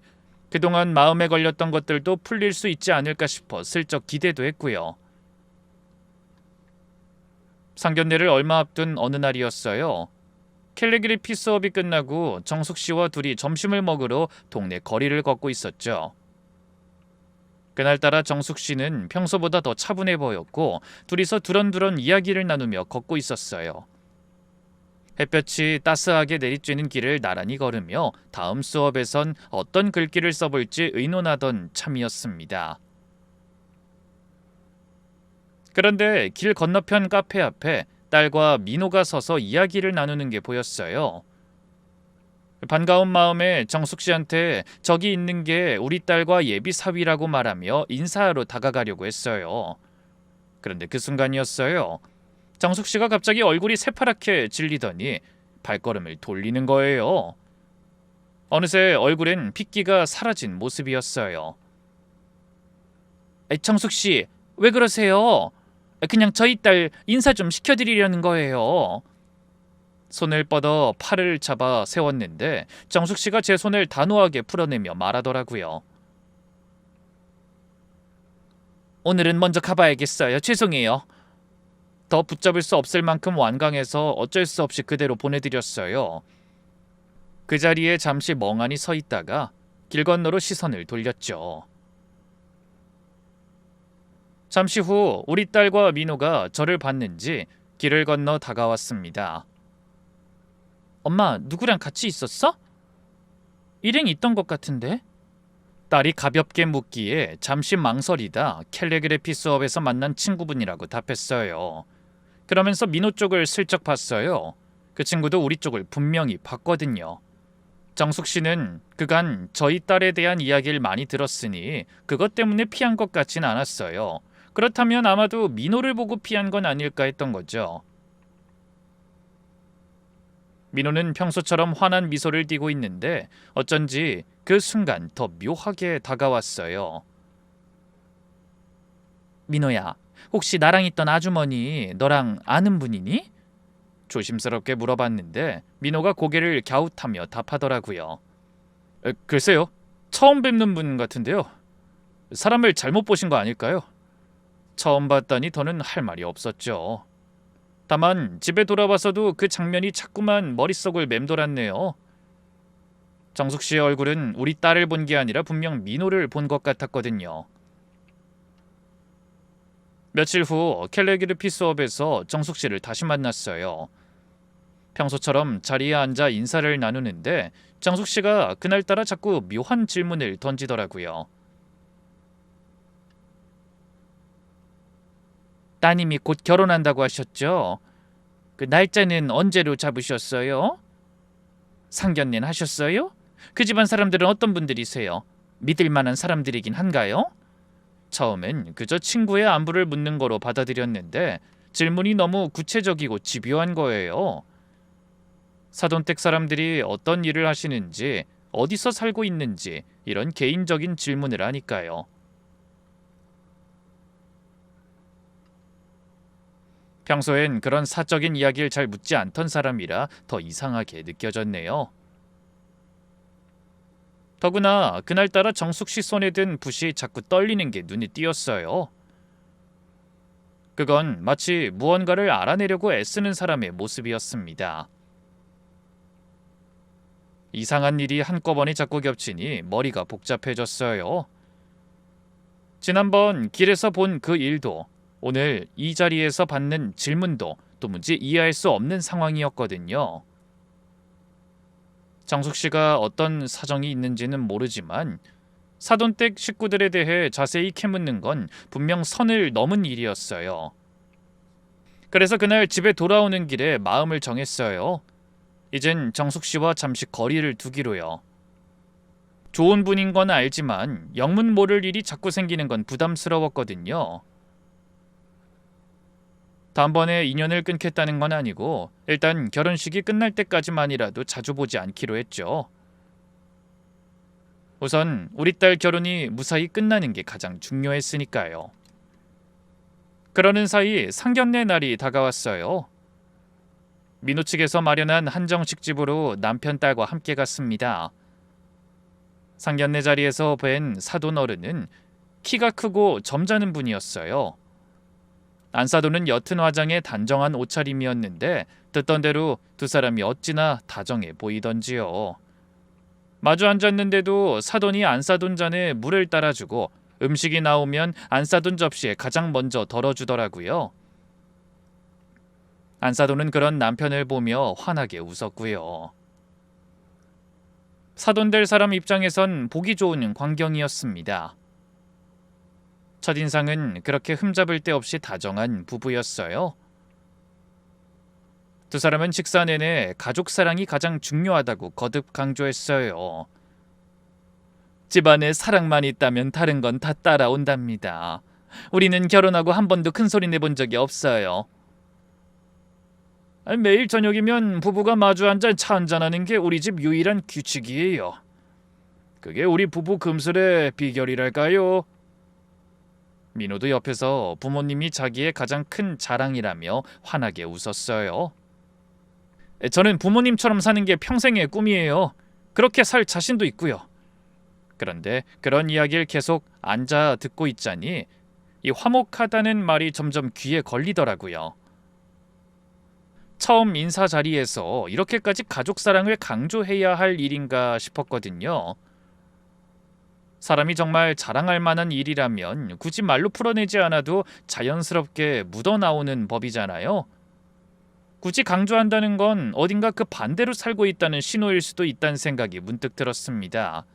Speaker 1: 그동안 마음에 걸렸던 것들도 풀릴 수 있지 않을까 싶어 슬쩍 기대도 했고요. 상견례를 얼마 앞둔 어느 날이었어요. 캘리그래피 수업이 끝나고 정숙 씨와 둘이 점심을 먹으러 동네 거리를 걷고 있었죠. 그날따라 정숙 씨는 평소보다 더 차분해 보였고 둘이서 두런두런 이야기를 나누며 걷고 있었어요. 햇볕이 따스하게 내리쬐는 길을 나란히 걸으며 다음 수업에선 어떤 글귀를 써볼지 의논하던 참이었습니다. 그런데 길 건너편 카페 앞에 딸과 민호가 서서 이야기를 나누는 게 보였어요. 반가운 마음에 정숙 씨한테 저기 있는 게 우리 딸과 예비 사위라고 말하며 인사하러 다가가려고 했어요. 그런데 그 순간이었어요. 정숙 씨가 갑자기 얼굴이 새파랗게 질리더니 발걸음을 돌리는 거예요. 어느새 얼굴엔 핏기가 사라진 모습이었어요. 정숙 씨, 왜 그러세요? 그냥 저희 딸 인사 좀 시켜드리려는 거예요. 손을 뻗어 팔을 잡아 세웠는데 정숙 씨가 제 손을 단호하게 풀어내며 말하더라고요. 오늘은 먼저 가봐야겠어요. 죄송해요. 더 붙잡을 수 없을 만큼 완강해서 어쩔 수 없이 그대로 보내드렸어요. 그 자리에 잠시 멍하니 서 있다가 길 건너로 시선을 돌렸죠. 잠시 후 우리 딸과 민호가 저를 봤는지 길을 건너 다가왔습니다. 엄마, 누구랑 같이 있었어? 일행 있던 것 같은데? 딸이 가볍게 묻기에 잠시 망설이다 캘리그래피 수업에서 만난 친구분이라고 답했어요. 그러면서 민호 쪽을 슬쩍 봤어요. 그 친구도 우리 쪽을 분명히 봤거든요. 정숙 씨는 그간 저희 딸에 대한 이야기를 많이 들었으니 그것 때문에 피한 것 같진 않았어요. 그렇다면 아마도 민호를 보고 피한 건 아닐까 했던 거죠. 민호는 평소처럼 환한 미소를 띠고 있는데 어쩐지 그 순간 더 묘하게 다가왔어요. 민호야, 혹시 나랑 있던 아주머니 너랑 아는 분이니? 조심스럽게 물어봤는데 민호가 고개를 갸웃하며 답하더라고요. 글쎄요, 처음 뵙는 분 같은데요. 사람을 잘못 보신 거 아닐까요? 처음 봤다니 더는 할 말이 없었죠. 다만 집에 돌아와서도 그 장면이 자꾸만 머릿속을 맴돌았네요. 정숙 씨의 얼굴은 우리 딸을 본 게 아니라 분명 민호를 본 것 같았거든요. 며칠 후 캘리그래피 수업에서 정숙 씨를 다시 만났어요. 평소처럼 자리에 앉아 인사를 나누는데 정숙 씨가 그날따라 자꾸 묘한 질문을 던지더라고요. 따님이 곧 결혼한다고 하셨죠? 그 날짜는 언제로 잡으셨어요? 상견례는 하셨어요? 그 집안 사람들은 어떤 분들이세요? 믿을 만한 사람들이긴 한가요? 처음엔 그저 친구의 안부를 묻는 거로 받아들였는데 질문이 너무 구체적이고 집요한 거예요. 사돈댁 사람들이 어떤 일을 하시는지, 어디서 살고 있는지 이런 개인적인 질문을 하니까요. 평소엔 그런 사적인 이야기를 잘 묻지 않던 사람이라 더 이상하게 느껴졌네요. 더구나 그날따라 정숙 씨 손에 든 붓이 자꾸 떨리는 게 눈에 띄었어요. 그건 마치 무언가를 알아내려고 애쓰는 사람의 모습이었습니다. 이상한 일이 한꺼번에 자꾸 겹치니 머리가 복잡해졌어요. 지난번 길에서 본 그 일도, 오늘 이 자리에서 받는 질문도 도무지 이해할 수 없는 상황이었거든요. 정숙 씨가 어떤 사정이 있는지는 모르지만 사돈댁 식구들에 대해 자세히 캐묻는 건 분명 선을 넘은 일이었어요. 그래서 그날 집에 돌아오는 길에 마음을 정했어요. 이젠 정숙 씨와 잠시 거리를 두기로요. 좋은 분인 건 알지만 영문 모를 일이 자꾸 생기는 건 부담스러웠거든요. 단번에 인연을 끊겠다는 건 아니고 일단 결혼식이 끝날 때까지만이라도 자주 보지 않기로 했죠. 우선 우리 딸 결혼이 무사히 끝나는 게 가장 중요했으니까요. 그러는 사이 상견례 날이 다가왔어요. 민호 측에서 마련한 한정식 집으로 남편 딸과 함께 갔습니다. 상견례 자리에서 뵌 사돈 어른은 키가 크고 점잖은 분이었어요. 안사돈은 옅은 화장에 단정한 옷차림이었는데 듣던 대로 두 사람이 어찌나 다정해 보이던지요. 마주 앉았는데도 사돈이 안사돈 잔에 물을 따라주고 음식이 나오면 안사돈 접시에 가장 먼저 덜어주더라고요. 안사돈은 그런 남편을 보며 환하게 웃었고요. 사돈 될 사람 입장에선 보기 좋은 광경이었습니다. 첫인상은 그렇게 흠잡을 데 없이 다정한 부부였어요. 두 사람은 식사 내내 가족 사랑이 가장 중요하다고 거듭 강조했어요. 집안에 사랑만 있다면 다른 건 다 따라온답니다. 우리는 결혼하고 한 번도 큰 소리 내본 적이 없어요. 매일 저녁이면 부부가 마주 앉아 차 한잔하는 게 우리 집 유일한 규칙이에요. 그게 우리 부부 금슬의 비결이랄까요? 민호도 옆에서 부모님이 자기의 가장 큰 자랑이라며 환하게 웃었어요. 저는 부모님처럼 사는 게 평생의 꿈이에요. 그렇게 살 자신도 있고요. 그런데 그런 이야기를 계속 앉아 듣고 있자니 이 화목하다는 말이 점점 귀에 걸리더라고요. 처음 인사 자리에서 이렇게까지 가족 사랑을 강조해야 할 일인가 싶었거든요. 사람이 정말 자랑할 만한 일이라면 굳이 말로 풀어내지 않아도 자연스럽게 묻어나오는 법이잖아요. 굳이 강조한다는 건 어딘가 그 반대로 살고 있다는 신호일 수도 있다는 생각이 문득 들었습니다.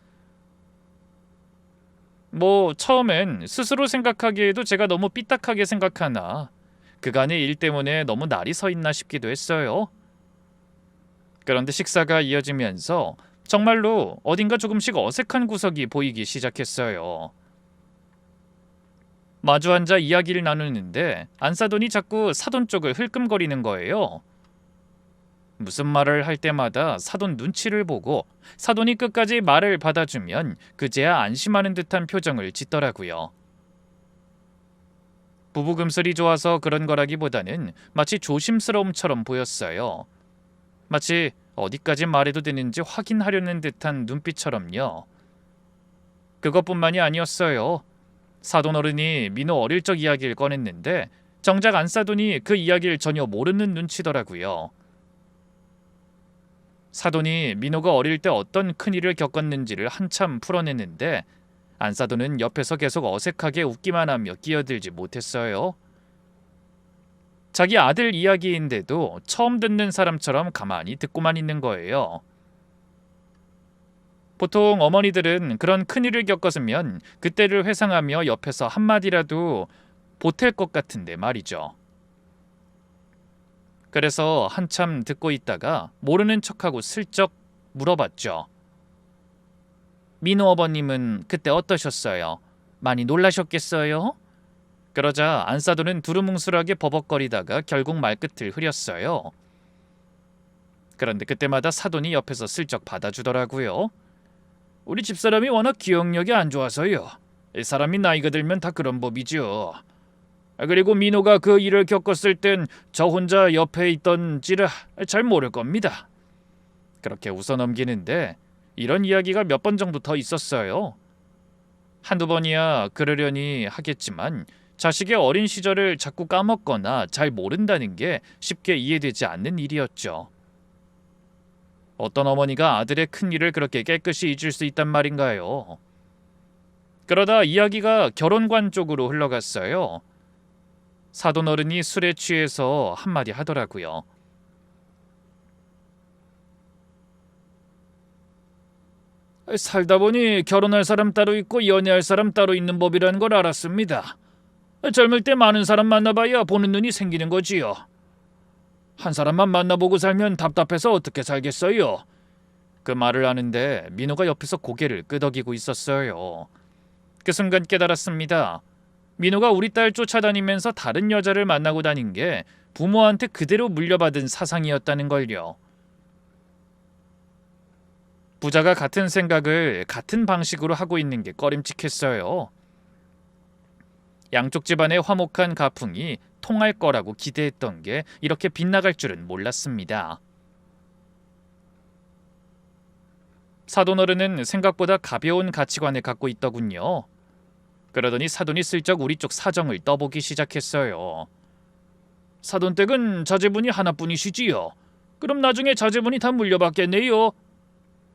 Speaker 1: 처음엔 스스로 생각하기에도 제가 너무 삐딱하게 생각하나, 그간의 일 때문에 너무 날이 서 있나 싶기도 했어요. 그런데 식사가 이어지면서 정말로 어딘가 조금씩 어색한 구석이 보이기 시작했어요. 마주 앉아 이야기를 나누는데 안사돈이 자꾸 사돈 쪽을 흘끔거리는 거예요. 무슨 말을 할 때마다 사돈 눈치를 보고 사돈이 끝까지 말을 받아주면 그제야 안심하는 듯한 표정을 짓더라고요. 부부 금슬이 좋아서 그런 거라기보다는 마치 조심스러움처럼 보였어요. 마치 어디까지 말해도 되는지 확인하려는 듯한 눈빛처럼요. 그것뿐만이 아니었어요. 사돈 어른이 민호 어릴 적 이야기를 꺼냈는데 정작 안사돈이 그 이야기를 전혀 모르는 눈치더라고요. 사돈이 민호가 어릴 때 어떤 큰일을 겪었는지를 한참 풀어냈는데 안사돈은 옆에서 계속 어색하게 웃기만 하며 끼어들지 못했어요. 자기 아들 이야기인데도 처음 듣는 사람처럼 가만히 듣고만 있는 거예요. 보통 어머니들은 그런 큰일을 겪었으면 그때를 회상하며 옆에서 한마디라도 보탤 것 같은데 말이죠. 그래서 한참 듣고 있다가 모르는 척하고 슬쩍 물어봤죠. 민호 어버님은 그때 어떠셨어요? 많이 놀라셨겠어요? 그러자 안사돈은 두루뭉술하게 버벅거리다가 결국 말끝을 흐렸어요. 그런데 그때마다 사돈이 옆에서 슬쩍 받아주더라고요. 우리 집사람이 워낙 기억력이 안 좋아서요. 이 사람이 나이가 들면 다 그런 법이죠. 그리고 민호가 그 일을 겪었을 땐 저 혼자 옆에 있던지라 잘 모를 겁니다. 그렇게 웃어넘기는데 이런 이야기가 몇 번 정도 더 있었어요. 한두 번이야 그러려니 하겠지만 자식의 어린 시절을 자꾸 까먹거나 잘 모른다는 게 쉽게 이해되지 않는 일이었죠. 어떤 어머니가 아들의 큰일을 그렇게 깨끗이 잊을 수 있단 말인가요? 그러다 이야기가 결혼관 쪽으로 흘러갔어요. 사돈 어른이 술에 취해서 한마디 하더라고요. 살다 보니 결혼할 사람 따로 있고 연애할 사람 따로 있는 법이라는 걸 알았습니다. 젊을 때 많은 사람 만나봐야 보는 눈이 생기는 거지요. 한 사람만 만나보고 살면 답답해서 어떻게 살겠어요? 그 말을 하는데 민호가 옆에서 고개를 끄덕이고 있었어요. 그 순간 깨달았습니다. 민호가 우리 딸 쫓아다니면서 다른 여자를 만나고 다닌 게 부모한테 그대로 물려받은 사상이었다는 걸요. 부자가 같은 생각을 같은 방식으로 하고 있는 게 꺼림칙했어요. 양쪽 집안의 화목한 가풍이 통할 거라고 기대했던 게 이렇게 빗나갈 줄은 몰랐습니다. 사돈 어른은 생각보다 가벼운 가치관을 갖고 있더군요. 그러더니 사돈이 슬쩍 우리 쪽 사정을 떠보기 시작했어요. 사돈 댁은 자제분이 하나뿐이시지요. 그럼 나중에 자제분이 다 물려받겠네요.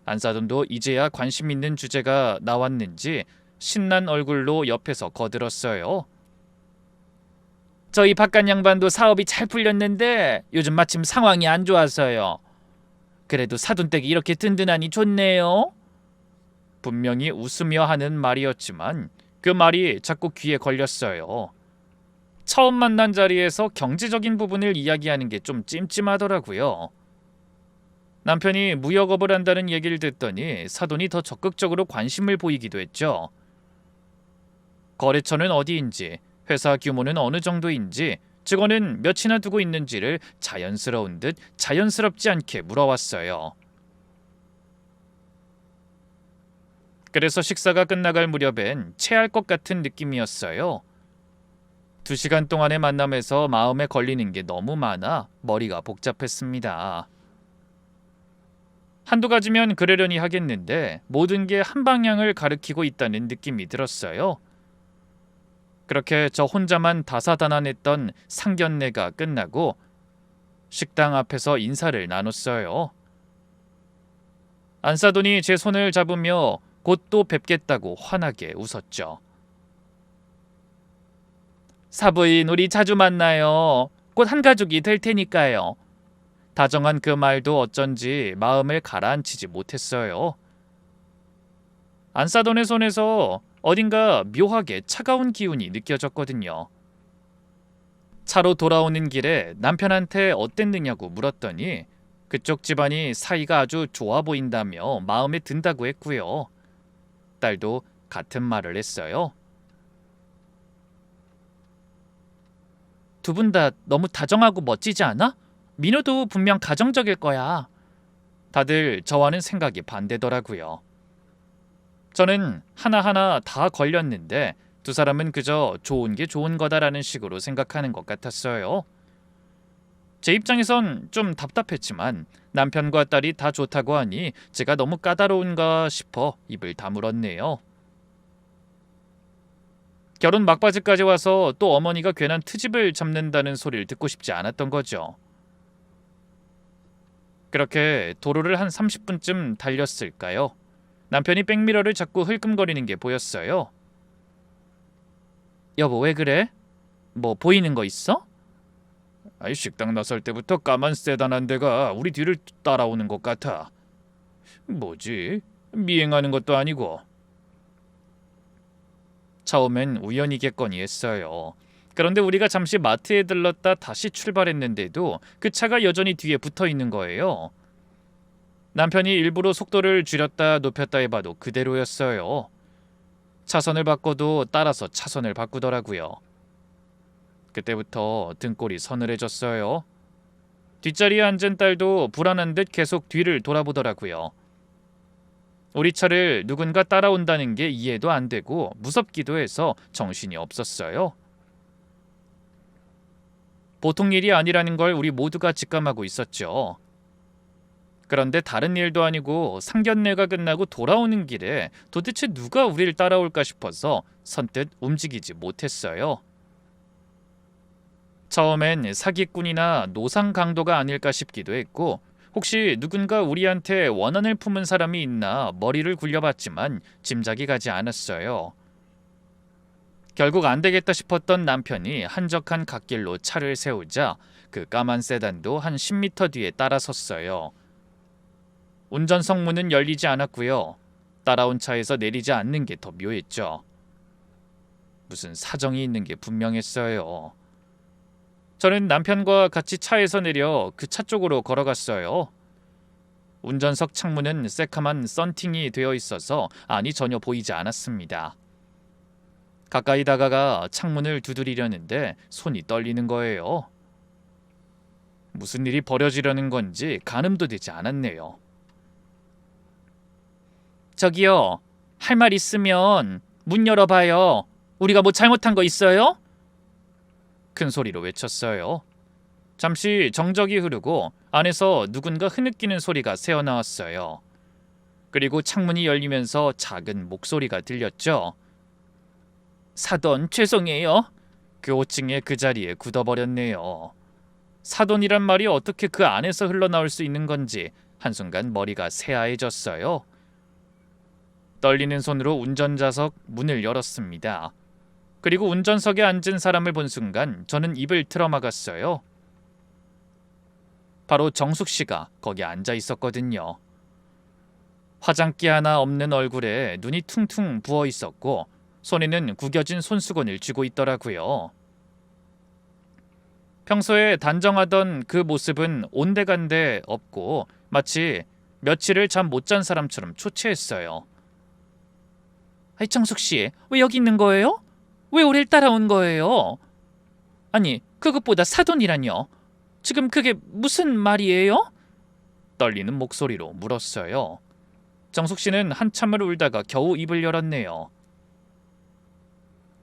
Speaker 1: 안사돈도 이제야 관심 있는 주제가 나왔는지 신난 얼굴로 옆에서 거들었어요. 저희 바깥 양반도 사업이 잘 풀렸는데 요즘 마침 상황이 안 좋아서요. 그래도 사돈댁이 이렇게 든든하니 좋네요. 분명히 웃으며 하는 말이었지만 그 말이 자꾸 귀에 걸렸어요. 처음 만난 자리에서 경제적인 부분을 이야기하는 게 좀 찜찜하더라고요. 남편이 무역업을 한다는 얘기를 듣더니 사돈이 더 적극적으로 관심을 보이기도 했죠. 거래처는 어디인지, 회사 규모는 어느 정도인지, 직원은 몇이나 두고 있는지를 자연스러운 듯 자연스럽지 않게 물어왔어요. 그래서 식사가 끝나갈 무렵엔 체할 것 같은 느낌이었어요. 2시간 동안의 만남에서 마음에 걸리는 게 너무 많아 머리가 복잡했습니다. 한두 가지면 그러려니 하겠는데 모든 게 한 방향을 가리키고 있다는 느낌이 들었어요. 그렇게 저 혼자만 다사다난했던 상견례가 끝나고 식당 앞에서 인사를 나눴어요. 안사돈이 제 손을 잡으며 곧 또 뵙겠다고 환하게 웃었죠. 사부인, 우리 자주 만나요. 곧 한 가족이 될 테니까요. 다정한 그 말도 어쩐지 마음을 가라앉히지 못했어요. 안사돈의 손에서 어딘가 묘하게 차가운 기운이 느껴졌거든요. 차로 돌아오는 길에 남편한테 어땠느냐고 물었더니 그쪽 집안이 사이가 아주 좋아 보인다며 마음에 든다고 했고요. 딸도 같은 말을 했어요. 두 분 다 너무 다정하고 멋지지 않아? 민호도 분명 가정적일 거야. 다들 저와는 생각이 반대더라고요. 저는 하나하나 다 걸렸는데 두 사람은 그저 좋은 게 좋은 거다라는 식으로 생각하는 것 같았어요. 제 입장에선 좀 답답했지만 남편과 딸이 다 좋다고 하니 제가 너무 까다로운가 싶어 입을 다물었네요. 결혼 막바지까지 와서 또 어머니가 괜한 트집을 잡는다는 소리를 듣고 싶지 않았던 거죠. 그렇게 도로를 한 30분쯤 달렸을까요? 남편이 백미러를 자꾸 흘끔거리는 게 보였어요. 여보, 왜 그래? 뭐 보이는 거 있어? 아이, 식당 나설 때부터 까만 세단한 데가 우리 뒤를 따라오는 것 같아. 뭐지? 미행하는 것도 아니고. 처음엔 우연이겠거니 했어요. 그런데 우리가 잠시 마트에 들렀다 다시 출발했는데도 그 차가 여전히 뒤에 붙어 있는 거예요. 남편이 일부러 속도를 줄였다 높였다 해봐도 그대로였어요. 차선을 바꿔도 따라서 차선을 바꾸더라고요. 그때부터 등골이 서늘해졌어요. 뒷자리에 앉은 딸도 불안한 듯 계속 뒤를 돌아보더라고요. 우리 차를 누군가 따라온다는 게 이해도 안 되고 무섭기도 해서 정신이 없었어요. 보통 일이 아니라는 걸 우리 모두가 직감하고 있었죠. 그런데 다른 일도 아니고 상견례가 끝나고 돌아오는 길에 도대체 누가 우리를 따라올까 싶어서 선뜻 움직이지 못했어요. 처음엔 사기꾼이나 노상 강도가 아닐까 싶기도 했고 혹시 누군가 우리한테 원한을 품은 사람이 있나 머리를 굴려봤지만 짐작이 가지 않았어요. 결국 안 되겠다 싶었던 남편이 한적한 갓길로 차를 세우자 그 까만 세단도 한 10m 뒤에 따라섰어요. 운전석 문은 열리지 않았고요. 따라온 차에서 내리지 않는 게 더 묘했죠. 무슨 사정이 있는 게 분명했어요. 저는 남편과 같이 차에서 내려 그 차 쪽으로 걸어갔어요. 운전석 창문은 새카만 썬팅이 되어 있어서 안이 전혀 보이지 않았습니다. 가까이 다가가 창문을 두드리려는데 손이 떨리는 거예요. 무슨 일이 벌어지려는 건지 가늠도 되지 않았네요. 저기요, 할 말 있으면 문 열어봐요. 우리가 뭐 잘못한 거 있어요? 큰 소리로 외쳤어요. 잠시 정적이 흐르고 안에서 누군가 흐느끼는 소리가 새어나왔어요. 그리고 창문이 열리면서 작은 목소리가 들렸죠. 사돈, 죄송해요. 그 호칭에 그 자리에 굳어버렸네요. 사돈이란 말이 어떻게 그 안에서 흘러나올 수 있는 건지 한순간 머리가 새하얘졌어요. 떨리는 손으로 운전자석 문을 열었습니다. 그리고 운전석에 앉은 사람을 본 순간 저는 입을 틀어막았어요. 바로 정숙 씨가 거기 앉아 있었거든요. 화장기 하나 없는 얼굴에 눈이 퉁퉁 부어 있었고 손에는 구겨진 손수건을 쥐고 있더라고요. 평소에 단정하던 그 모습은 온데간데 없고 마치 며칠을 잠 못 잔 사람처럼 초췌했어요. 정숙 씨, 왜 여기 있는 거예요? 왜 우릴 따라온 거예요? 아니, 그것보다 사돈이라뇨. 지금 그게 무슨 말이에요? 떨리는 목소리로 물었어요. 정숙 씨는 한참을 울다가 겨우 입을 열었네요.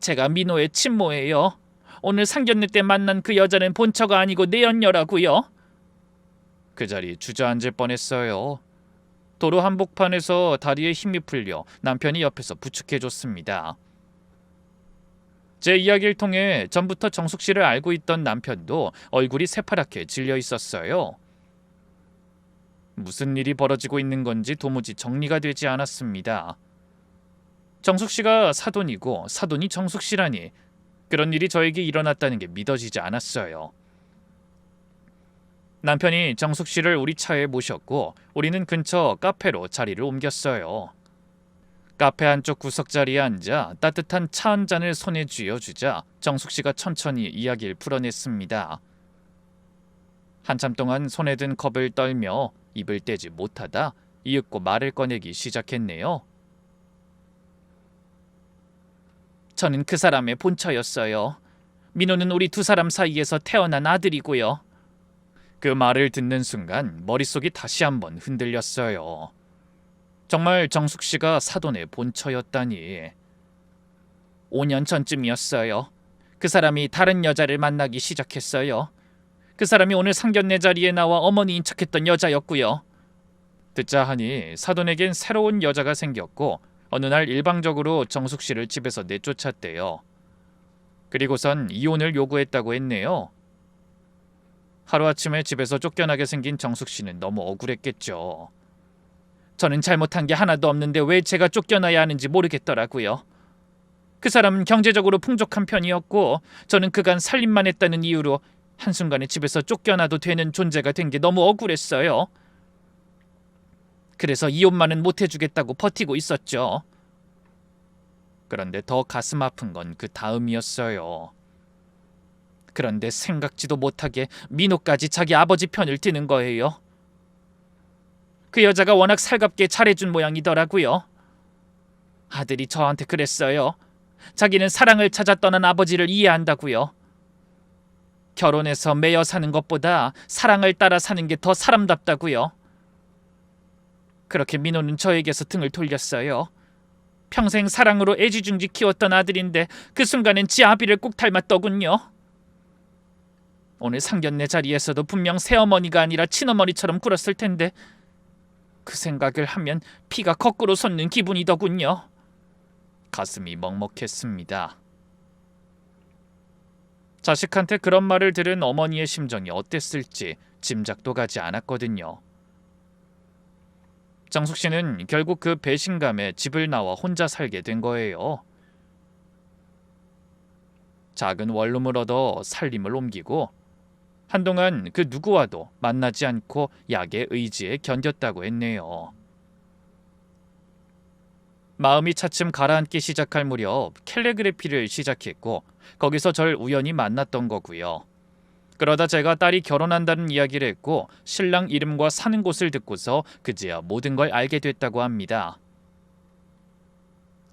Speaker 1: 제가 민호의 친모예요. 오늘 상견례 때 만난 그 여자는 본처가 아니고 내연녀라고요. 그 자리에 주저앉을 뻔했어요. 도로 한복판에서 다리에 힘이 풀려 남편이 옆에서 부축해줬습니다. 제 이야기를 통해 전부터 정숙 씨를 알고 있던 남편도 얼굴이 새파랗게 질려 있었어요. 무슨 일이 벌어지고 있는 건지 도무지 정리가 되지 않았습니다. 정숙 씨가 사돈이고 사돈이 정숙 씨라니 그런 일이 저에게 일어났다는 게 믿어지지 않았어요. 남편이 정숙 씨를 우리 차에 모셨고 우리는 근처 카페로 자리를 옮겼어요. 카페 한쪽 구석자리에 앉아 따뜻한 차 한 잔을 손에 쥐어주자 정숙 씨가 천천히 이야기를 풀어냈습니다. 한참 동안 손에 든 컵을 떨며 입을 떼지 못하다 이윽고 말을 꺼내기 시작했네요. 저는 그 사람의 본처였어요. 민호는 우리 두 사람 사이에서 태어난 아들이고요. 그 말을 듣는 순간 머릿속이 다시 한번 흔들렸어요. 정말 정숙 씨가 사돈의 본처였다니. 5년 전쯤이었어요. 그 사람이 다른 여자를 만나기 시작했어요. 그 사람이 오늘 상견례 자리에 나와 어머니인 척했던 여자였고요. 듣자 하니 사돈에겐 새로운 여자가 생겼고 어느 날 일방적으로 정숙 씨를 집에서 내쫓았대요. 그리고선 이혼을 요구했다고 했네요. 하루아침에 집에서 쫓겨나게 생긴 정숙 씨는 너무 억울했겠죠. 저는 잘못한 게 하나도 없는데 왜 제가 쫓겨나야 하는지 모르겠더라고요. 그 사람은 경제적으로 풍족한 편이었고 저는 그간 살림만 했다는 이유로 한순간에 집에서 쫓겨나도 되는 존재가 된 게 너무 억울했어요. 그래서 이혼만은 못 해주겠다고 버티고 있었죠. 그런데 더 가슴 아픈 건 그 다음이었어요. 그런데 생각지도 못하게 민호까지 자기 아버지 편을 드는 거예요. 그 여자가 워낙 살갑게 잘해준 모양이더라고요. 아들이 저한테 그랬어요. 자기는 사랑을 찾아 떠난 아버지를 이해한다고요. 결혼해서 매여 사는 것보다 사랑을 따라 사는 게 더 사람답다고요. 그렇게 민호는 저에게서 등을 돌렸어요. 평생 사랑으로 애지중지 키웠던 아들인데 그 순간엔 지 아비를 꼭 닮았더군요. 오늘 상견례 자리에서도 분명 새어머니가 아니라 친어머니처럼 굴었을 텐데 그 생각을 하면 피가 거꾸로 솟는 기분이더군요. 가슴이 먹먹했습니다. 자식한테 그런 말을 들은 어머니의 심정이 어땠을지 짐작도 가지 않았거든요. 정숙 씨는 결국 그 배신감에 집을 나와 혼자 살게 된 거예요. 작은 원룸을 얻어 살림을 옮기고 한동안 그 누구와도 만나지 않고 약의 의지에 견뎠다고 했네요. 마음이 차츰 가라앉기 시작할 무렵 캘리그래피를 시작했고 거기서 절 우연히 만났던 거고요. 그러다 제가 딸이 결혼한다는 이야기를 했고 신랑 이름과 사는 곳을 듣고서 그제야 모든 걸 알게 됐다고 합니다.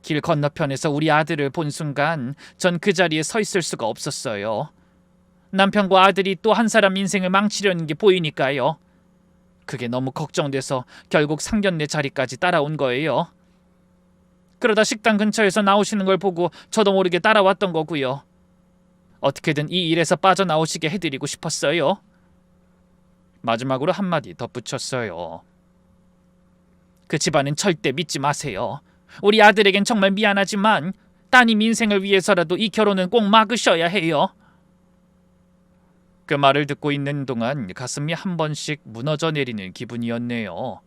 Speaker 1: 길 건너편에서 우리 아들을 본 순간 전 그 자리에 서 있을 수가 없었어요. 남편과 아들이 또 한 사람 인생을 망치려는 게 보이니까요. 그게 너무 걱정돼서 결국 상견례 자리까지 따라온 거예요. 그러다 식당 근처에서 나오시는 걸 보고 저도 모르게 따라왔던 거고요. 어떻게든 이 일에서 빠져나오시게 해드리고 싶었어요. 마지막으로 한마디 덧붙였어요. 그 집안은 절대 믿지 마세요. 우리 아들에겐 정말 미안하지만 따님 인생을 위해서라도 이 결혼은 꼭 막으셔야 해요. 그 말을 듣고 있는 동안 가슴이 한 번씩 무너져 내리는 기분이었네요.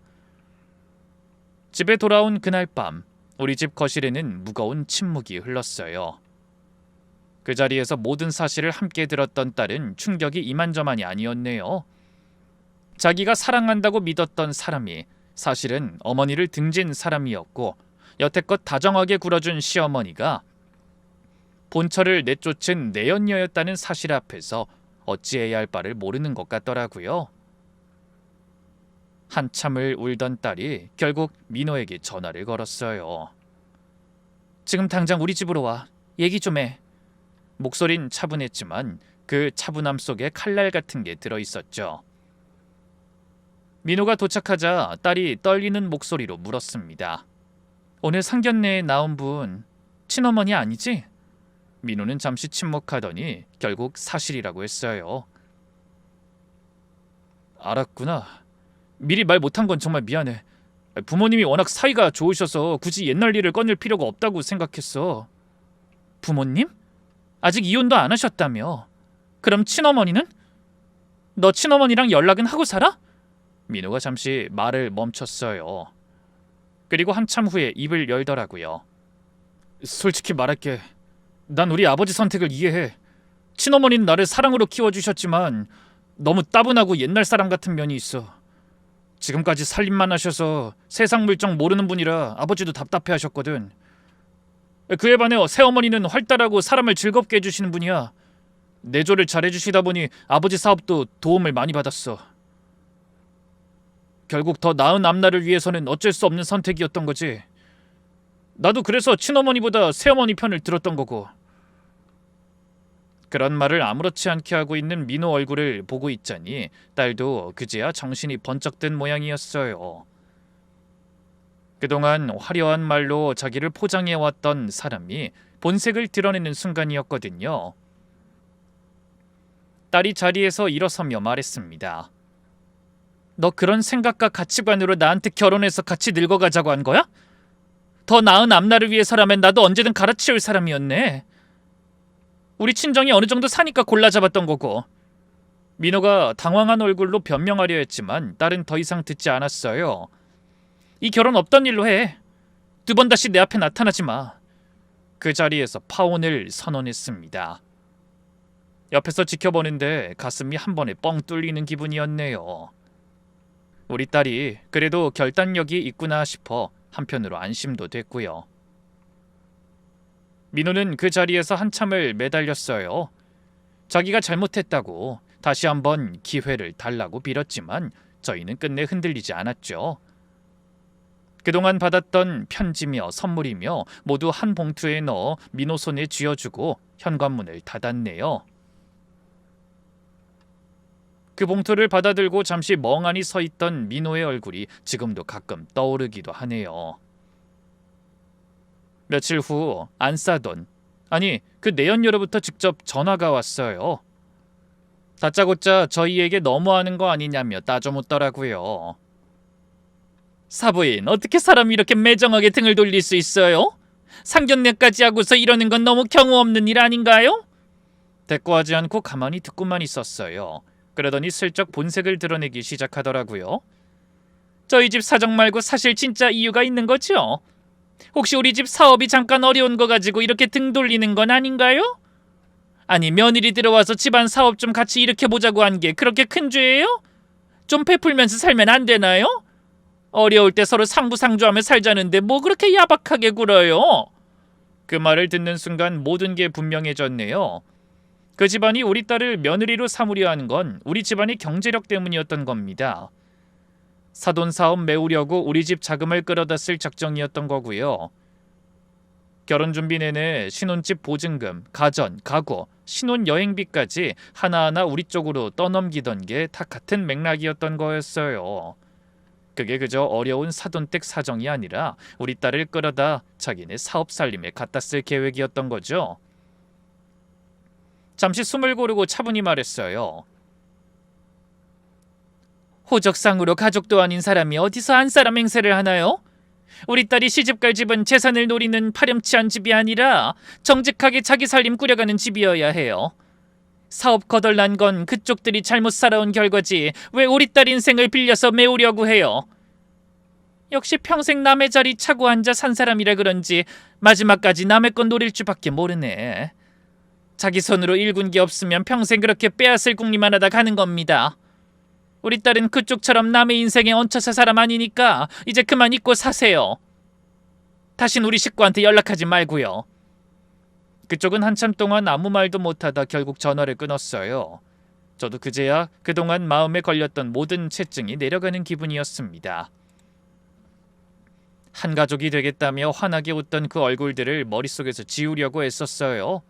Speaker 1: 집에 돌아온 그날 밤 우리 집 거실에는 무거운 침묵이 흘렀어요. 그 자리에서 모든 사실을 함께 들었던 딸은 충격이 이만저만이 아니었네요. 자기가 사랑한다고 믿었던 사람이 사실은 어머니를 등진 사람이었고 여태껏 다정하게 굴어준 시어머니가 본처를 내쫓은 내연녀였다는 사실 앞에서 어찌해야 할 바를 모르는 것 같더라고요. 한참을 울던 딸이 결국 민호에게 전화를 걸었어요. 지금 당장 우리 집으로 와. 얘기 좀 해. 목소린 차분했지만 그 차분함 속에 칼날 같은 게 들어있었죠. 민호가 도착하자 딸이 떨리는 목소리로 물었습니다. 오늘 상견례에 나온 분 친어머니 아니지? 민호는 잠시 침묵하더니 결국 사실이라고 했어요. 알았구나. 미리 말 못한 건 정말 미안해. 부모님이 워낙 사이가 좋으셔서 굳이 옛날 일을 꺼낼 필요가 없다고 생각했어. 부모님? 아직 이혼도 안 하셨다며. 그럼 친어머니는? 너 친어머니랑 연락은 하고 살아? 민호가 잠시 말을 멈췄어요. 그리고 한참 후에 입을 열더라고요. 솔직히 말할게. 난 우리 아버지 선택을 이해해. 친어머니는 나를 사랑으로 키워주셨지만 너무 따분하고 옛날 사람 같은 면이 있어. 지금까지 살림만 하셔서 세상 물정 모르는 분이라 아버지도 답답해하셨거든. 그에 반해 새어머니는 활달하고 사람을 즐겁게 해주시는 분이야. 내조를 잘해주시다 보니 아버지 사업도 도움을 많이 받았어. 결국 더 나은 앞날을 위해서는 어쩔 수 없는 선택이었던 거지. 나도 그래서 친어머니보다 새어머니 편을 들었던 거고. 그런 말을 아무렇지 않게 하고 있는 민호 얼굴을 보고 있자니 딸도 그제야 정신이 번쩍 든 모양이었어요. 그동안 화려한 말로 자기를 포장해왔던 사람이 본색을 드러내는 순간이었거든요. 딸이 자리에서 일어서며 말했습니다. 너 그런 생각과 가치관으로 나한테 결혼해서 같이 늙어가자고 한 거야? 더 나은 앞날을 위해서라면 나도 언제든 갈아치울 사람이었네. 우리 친정이 어느 정도 사니까 골라 잡았던 거고. 민호가 당황한 얼굴로 변명하려 했지만 딸은 더 이상 듣지 않았어요. 이 결혼 없던 일로 해. 2번 다시 내 앞에 나타나지 마. 그 자리에서 파혼을 선언했습니다. 옆에서 지켜보는데 가슴이 한 번에 뻥 뚫리는 기분이었네요. 우리 딸이 그래도 결단력이 있구나 싶어 한편으로 안심도 됐고요. 민호는 그 자리에서 한참을 매달렸어요. 자기가 잘못했다고 다시 한번 기회를 달라고 빌었지만 저희는 끝내 흔들리지 않았죠. 그동안 받았던 편지며 선물이며 모두 한 봉투에 넣어 민호 손에 쥐어주고 현관문을 닫았네요. 그 봉투를 받아들고 잠시 멍하니 서 있던 민호의 얼굴이 지금도 가끔 떠오르기도 하네요. 며칠 후 안싸돈, 아니 그 내연녀로부터 직접 전화가 왔어요. 다짜고짜 저희에게 너무하는 거 아니냐며 따져 묻더라고요. 사부인, 어떻게 사람이 이렇게 매정하게 등을 돌릴 수 있어요? 상견례까지 하고서 이러는 건 너무 경우 없는 일 아닌가요? 대꾸하지 않고 가만히 듣고만 있었어요. 그러더니 슬쩍 본색을 드러내기 시작하더라고요. 저희 집 사정 말고 사실 진짜 이유가 있는 거죠? 혹시 우리 집 사업이 잠깐 어려운 거 가지고 이렇게 등 돌리는 건 아닌가요? 아니 며느리 들어와서 집안 사업 좀 같이 일으켜보자고 한 게 그렇게 큰 죄예요? 좀 베풀면서 살면 안 되나요? 어려울 때 서로 상부상조하며 살자는데 뭐 그렇게 야박하게 굴어요? 그 말을 듣는 순간 모든 게 분명해졌네요. 그 집안이 우리 딸을 며느리로 삼으려 하는 건 우리 집안의 경제력 때문이었던 겁니다. 사돈 사업 메우려고 우리 집 자금을 끌어다 쓸 작정이었던 거고요. 결혼 준비 내내 신혼집 보증금, 가전, 가구, 신혼 여행비까지 하나하나 우리 쪽으로 떠넘기던 게 다 같은 맥락이었던 거였어요. 그게 그저 어려운 사돈댁 사정이 아니라 우리 딸을 끌어다 자기네 사업 살림에 갖다 쓸 계획이었던 거죠. 잠시 숨을 고르고 차분히 말했어요. 호적상으로 가족도 아닌 사람이 어디서 안 사람 행세를 하나요? 우리 딸이 시집갈 집은 재산을 노리는 파렴치한 집이 아니라 정직하게 자기 살림 꾸려가는 집이어야 해요. 사업 거덜난 건 그쪽들이 잘못 살아온 결과지 왜 우리 딸 인생을 빌려서 메우려고 해요. 역시 평생 남의 자리 차고 앉아 산 사람이라 그런지 마지막까지 남의 건 노릴 줄밖에 모르네. 자기 손으로 일군 게 없으면 평생 그렇게 빼앗을 궁리만 하다 가는 겁니다. 우리 딸은 그쪽처럼 남의 인생에 얹혀 살 사람 아니니까 이제 그만 잊고 사세요. 다신 우리 식구한테 연락하지 말고요. 그쪽은 한참 동안 아무 말도 못하다 결국 전화를 끊었어요. 저도 그제야 그동안 마음에 걸렸던 모든 채증이 내려가는 기분이었습니다. 한 가족이 되겠다며 환하게 웃던 그 얼굴들을 머릿속에서 지우려고 애썼어요.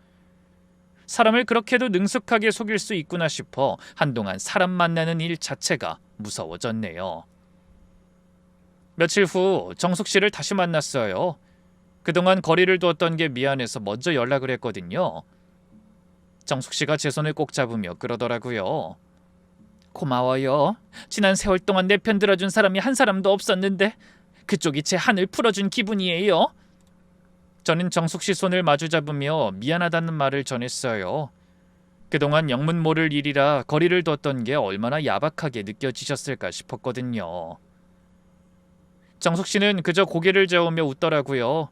Speaker 1: 사람을 그렇게도 능숙하게 속일 수 있구나 싶어 한동안 사람 만나는 일 자체가 무서워졌네요. 며칠 후 정숙 씨를 다시 만났어요. 그동안 거리를 두었던 게 미안해서 먼저 연락을 했거든요. 정숙 씨가 제 손을 꼭 잡으며 그러더라고요. 고마워요. 지난 세월 동안 내 편 들어준 사람이 한 사람도 없었는데 그쪽이 제 한을 풀어준 기분이에요. 저는 정숙 씨 손을 마주 잡으며 미안하다는 말을 전했어요. 그동안 영문 모를 일이라 거리를 뒀던 게 얼마나 야박하게 느껴지셨을까 싶었거든요. 정숙 씨는 그저 고개를 저으며 웃더라고요.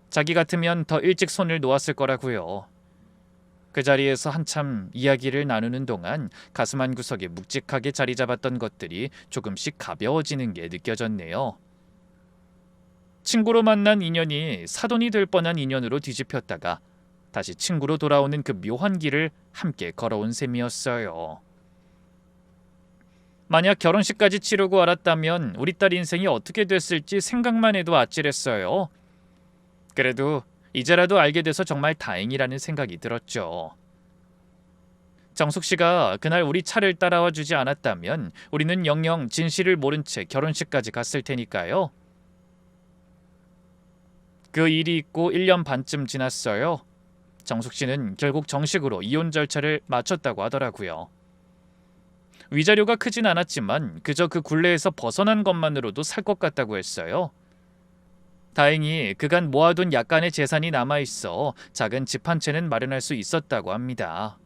Speaker 1: 자기 같으면 더 일찍 손을 놓았을 거라고요. 그 자리에서 한참 이야기를 나누는 동안 가슴 한구석에 묵직하게 자리 잡았던 것들이 조금씩 가벼워지는 게 느껴졌네요. 친구로 만난 인연이 사돈이 될 뻔한 인연으로 뒤집혔다가 다시 친구로 돌아오는 그 묘한 길을 함께 걸어온 셈이었어요. 만약 결혼식까지 치르고 알았다면 우리 딸 인생이 어떻게 됐을지 생각만 해도 아찔했어요. 그래도 이제라도 알게 돼서 정말 다행이라는 생각이 들었죠. 정숙 씨가 그날 우리 차를 따라와 주지 않았다면 우리는 영영 진실을 모른 채 결혼식까지 갔을 테니까요. 그 일이 있고 1년 반쯤 지났어요. 정숙 씨는 결국 정식으로 이혼 절차를 마쳤다고 하더라고요. 위자료가 크진 않았지만 그저 그 굴레에서 벗어난 것만으로도 살 것 같다고 했어요. 다행히 그간 모아둔 약간의 재산이 남아있어 작은 집 한 채는 마련할 수 있었다고 합니다.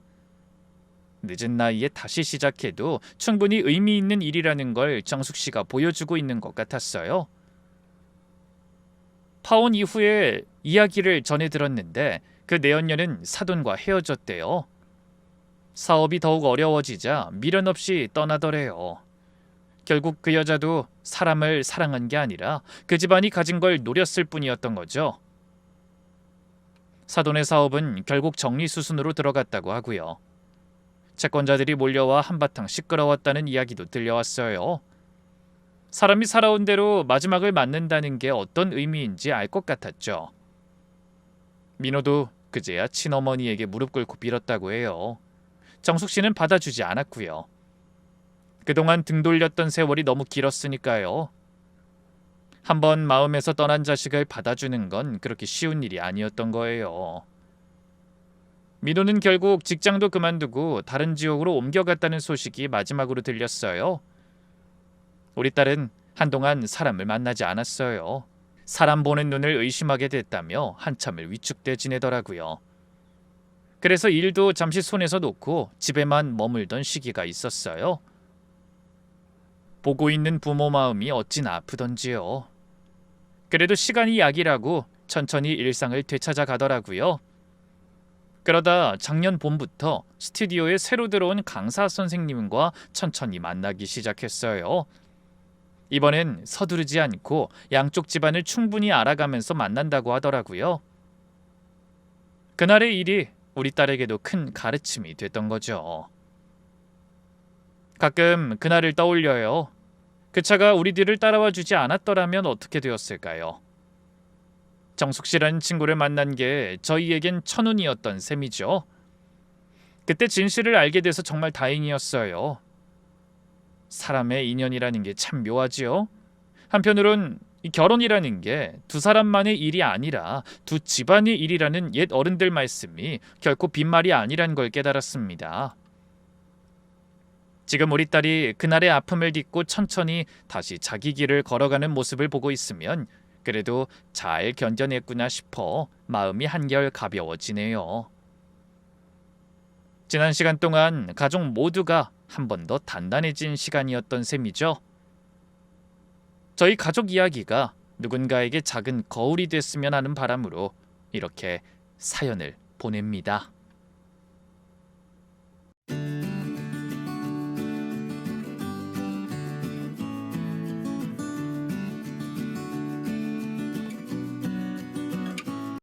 Speaker 1: 늦은 나이에 다시 시작해도 충분히 의미 있는 일이라는 걸 정숙 씨가 보여주고 있는 것 같았어요. 파혼 이후에 이야기를 전해 들었는데 그 내연녀는 사돈과 헤어졌대요. 사업이 더욱 어려워지자 미련 없이 떠나더래요. 결국 그 여자도 사람을 사랑한 게 아니라 그 집안이 가진 걸 노렸을 뿐이었던 거죠. 사돈의 사업은 결국 정리수순으로 들어갔다고 하고요. 채권자들이 몰려와 한바탕 시끄러웠다는 이야기도 들려왔어요. 사람이 살아온 대로 마지막을 맞는다는 게 어떤 의미인지 알 것 같았죠. 민호도 그제야 친어머니에게 무릎 꿇고 빌었다고 해요. 정숙 씨는 받아주지 않았고요. 그동안 등 돌렸던 세월이 너무 길었으니까요. 한번 마음에서 떠난 자식을 받아주는 건 그렇게 쉬운 일이 아니었던 거예요. 민호는 결국 직장도 그만두고 다른 지역으로 옮겨갔다는 소식이 마지막으로 들렸어요. 우리 딸은 한동안 사람을 만나지 않았어요. 사람 보는 눈을 의심하게 됐다며 한참을 위축돼 지내더라고요. 그래서 일도 잠시 손에서 놓고 집에만 머물던 시기가 있었어요. 보고 있는 부모 마음이 어찌나 아프던지요. 그래도 시간이 약이라고 천천히 일상을 되찾아 가더라고요. 그러다 작년 봄부터 스튜디오에 새로 들어온 강사 선생님과 천천히 만나기 시작했어요. 이번엔 서두르지 않고 양쪽 집안을 충분히 알아가면서 만난다고 하더라고요. 그날의 일이 우리 딸에게도 큰 가르침이 됐던 거죠. 가끔 그날을 떠올려요. 그 차가 우리 뒤를 따라와 주지 않았더라면 어떻게 되었을까요? 정숙 씨라는 친구를 만난 게 저희에겐 천운이었던 셈이죠. 그때 진실을 알게 돼서 정말 다행이었어요. 사람의 인연이라는 게 참 묘하지요. 한편으론 이 결혼이라는 게 두 사람만의 일이 아니라 두 집안의 일이라는 옛 어른들 말씀이 결코 빈말이 아니란 걸 깨달았습니다. 지금 우리 딸이 그날의 아픔을 딛고 천천히 다시 자기 길을 걸어가는 모습을 보고 있으면 그래도 잘 견뎌냈구나 싶어 마음이 한결 가벼워지네요. 지난 시간 동안 가족 모두가 한 번 더 단단해진 시간이었던 셈이죠. 저희 가족 이야기가 누군가에게 작은 거울이 됐으면 하는 바람으로 이렇게 사연을 보냅니다.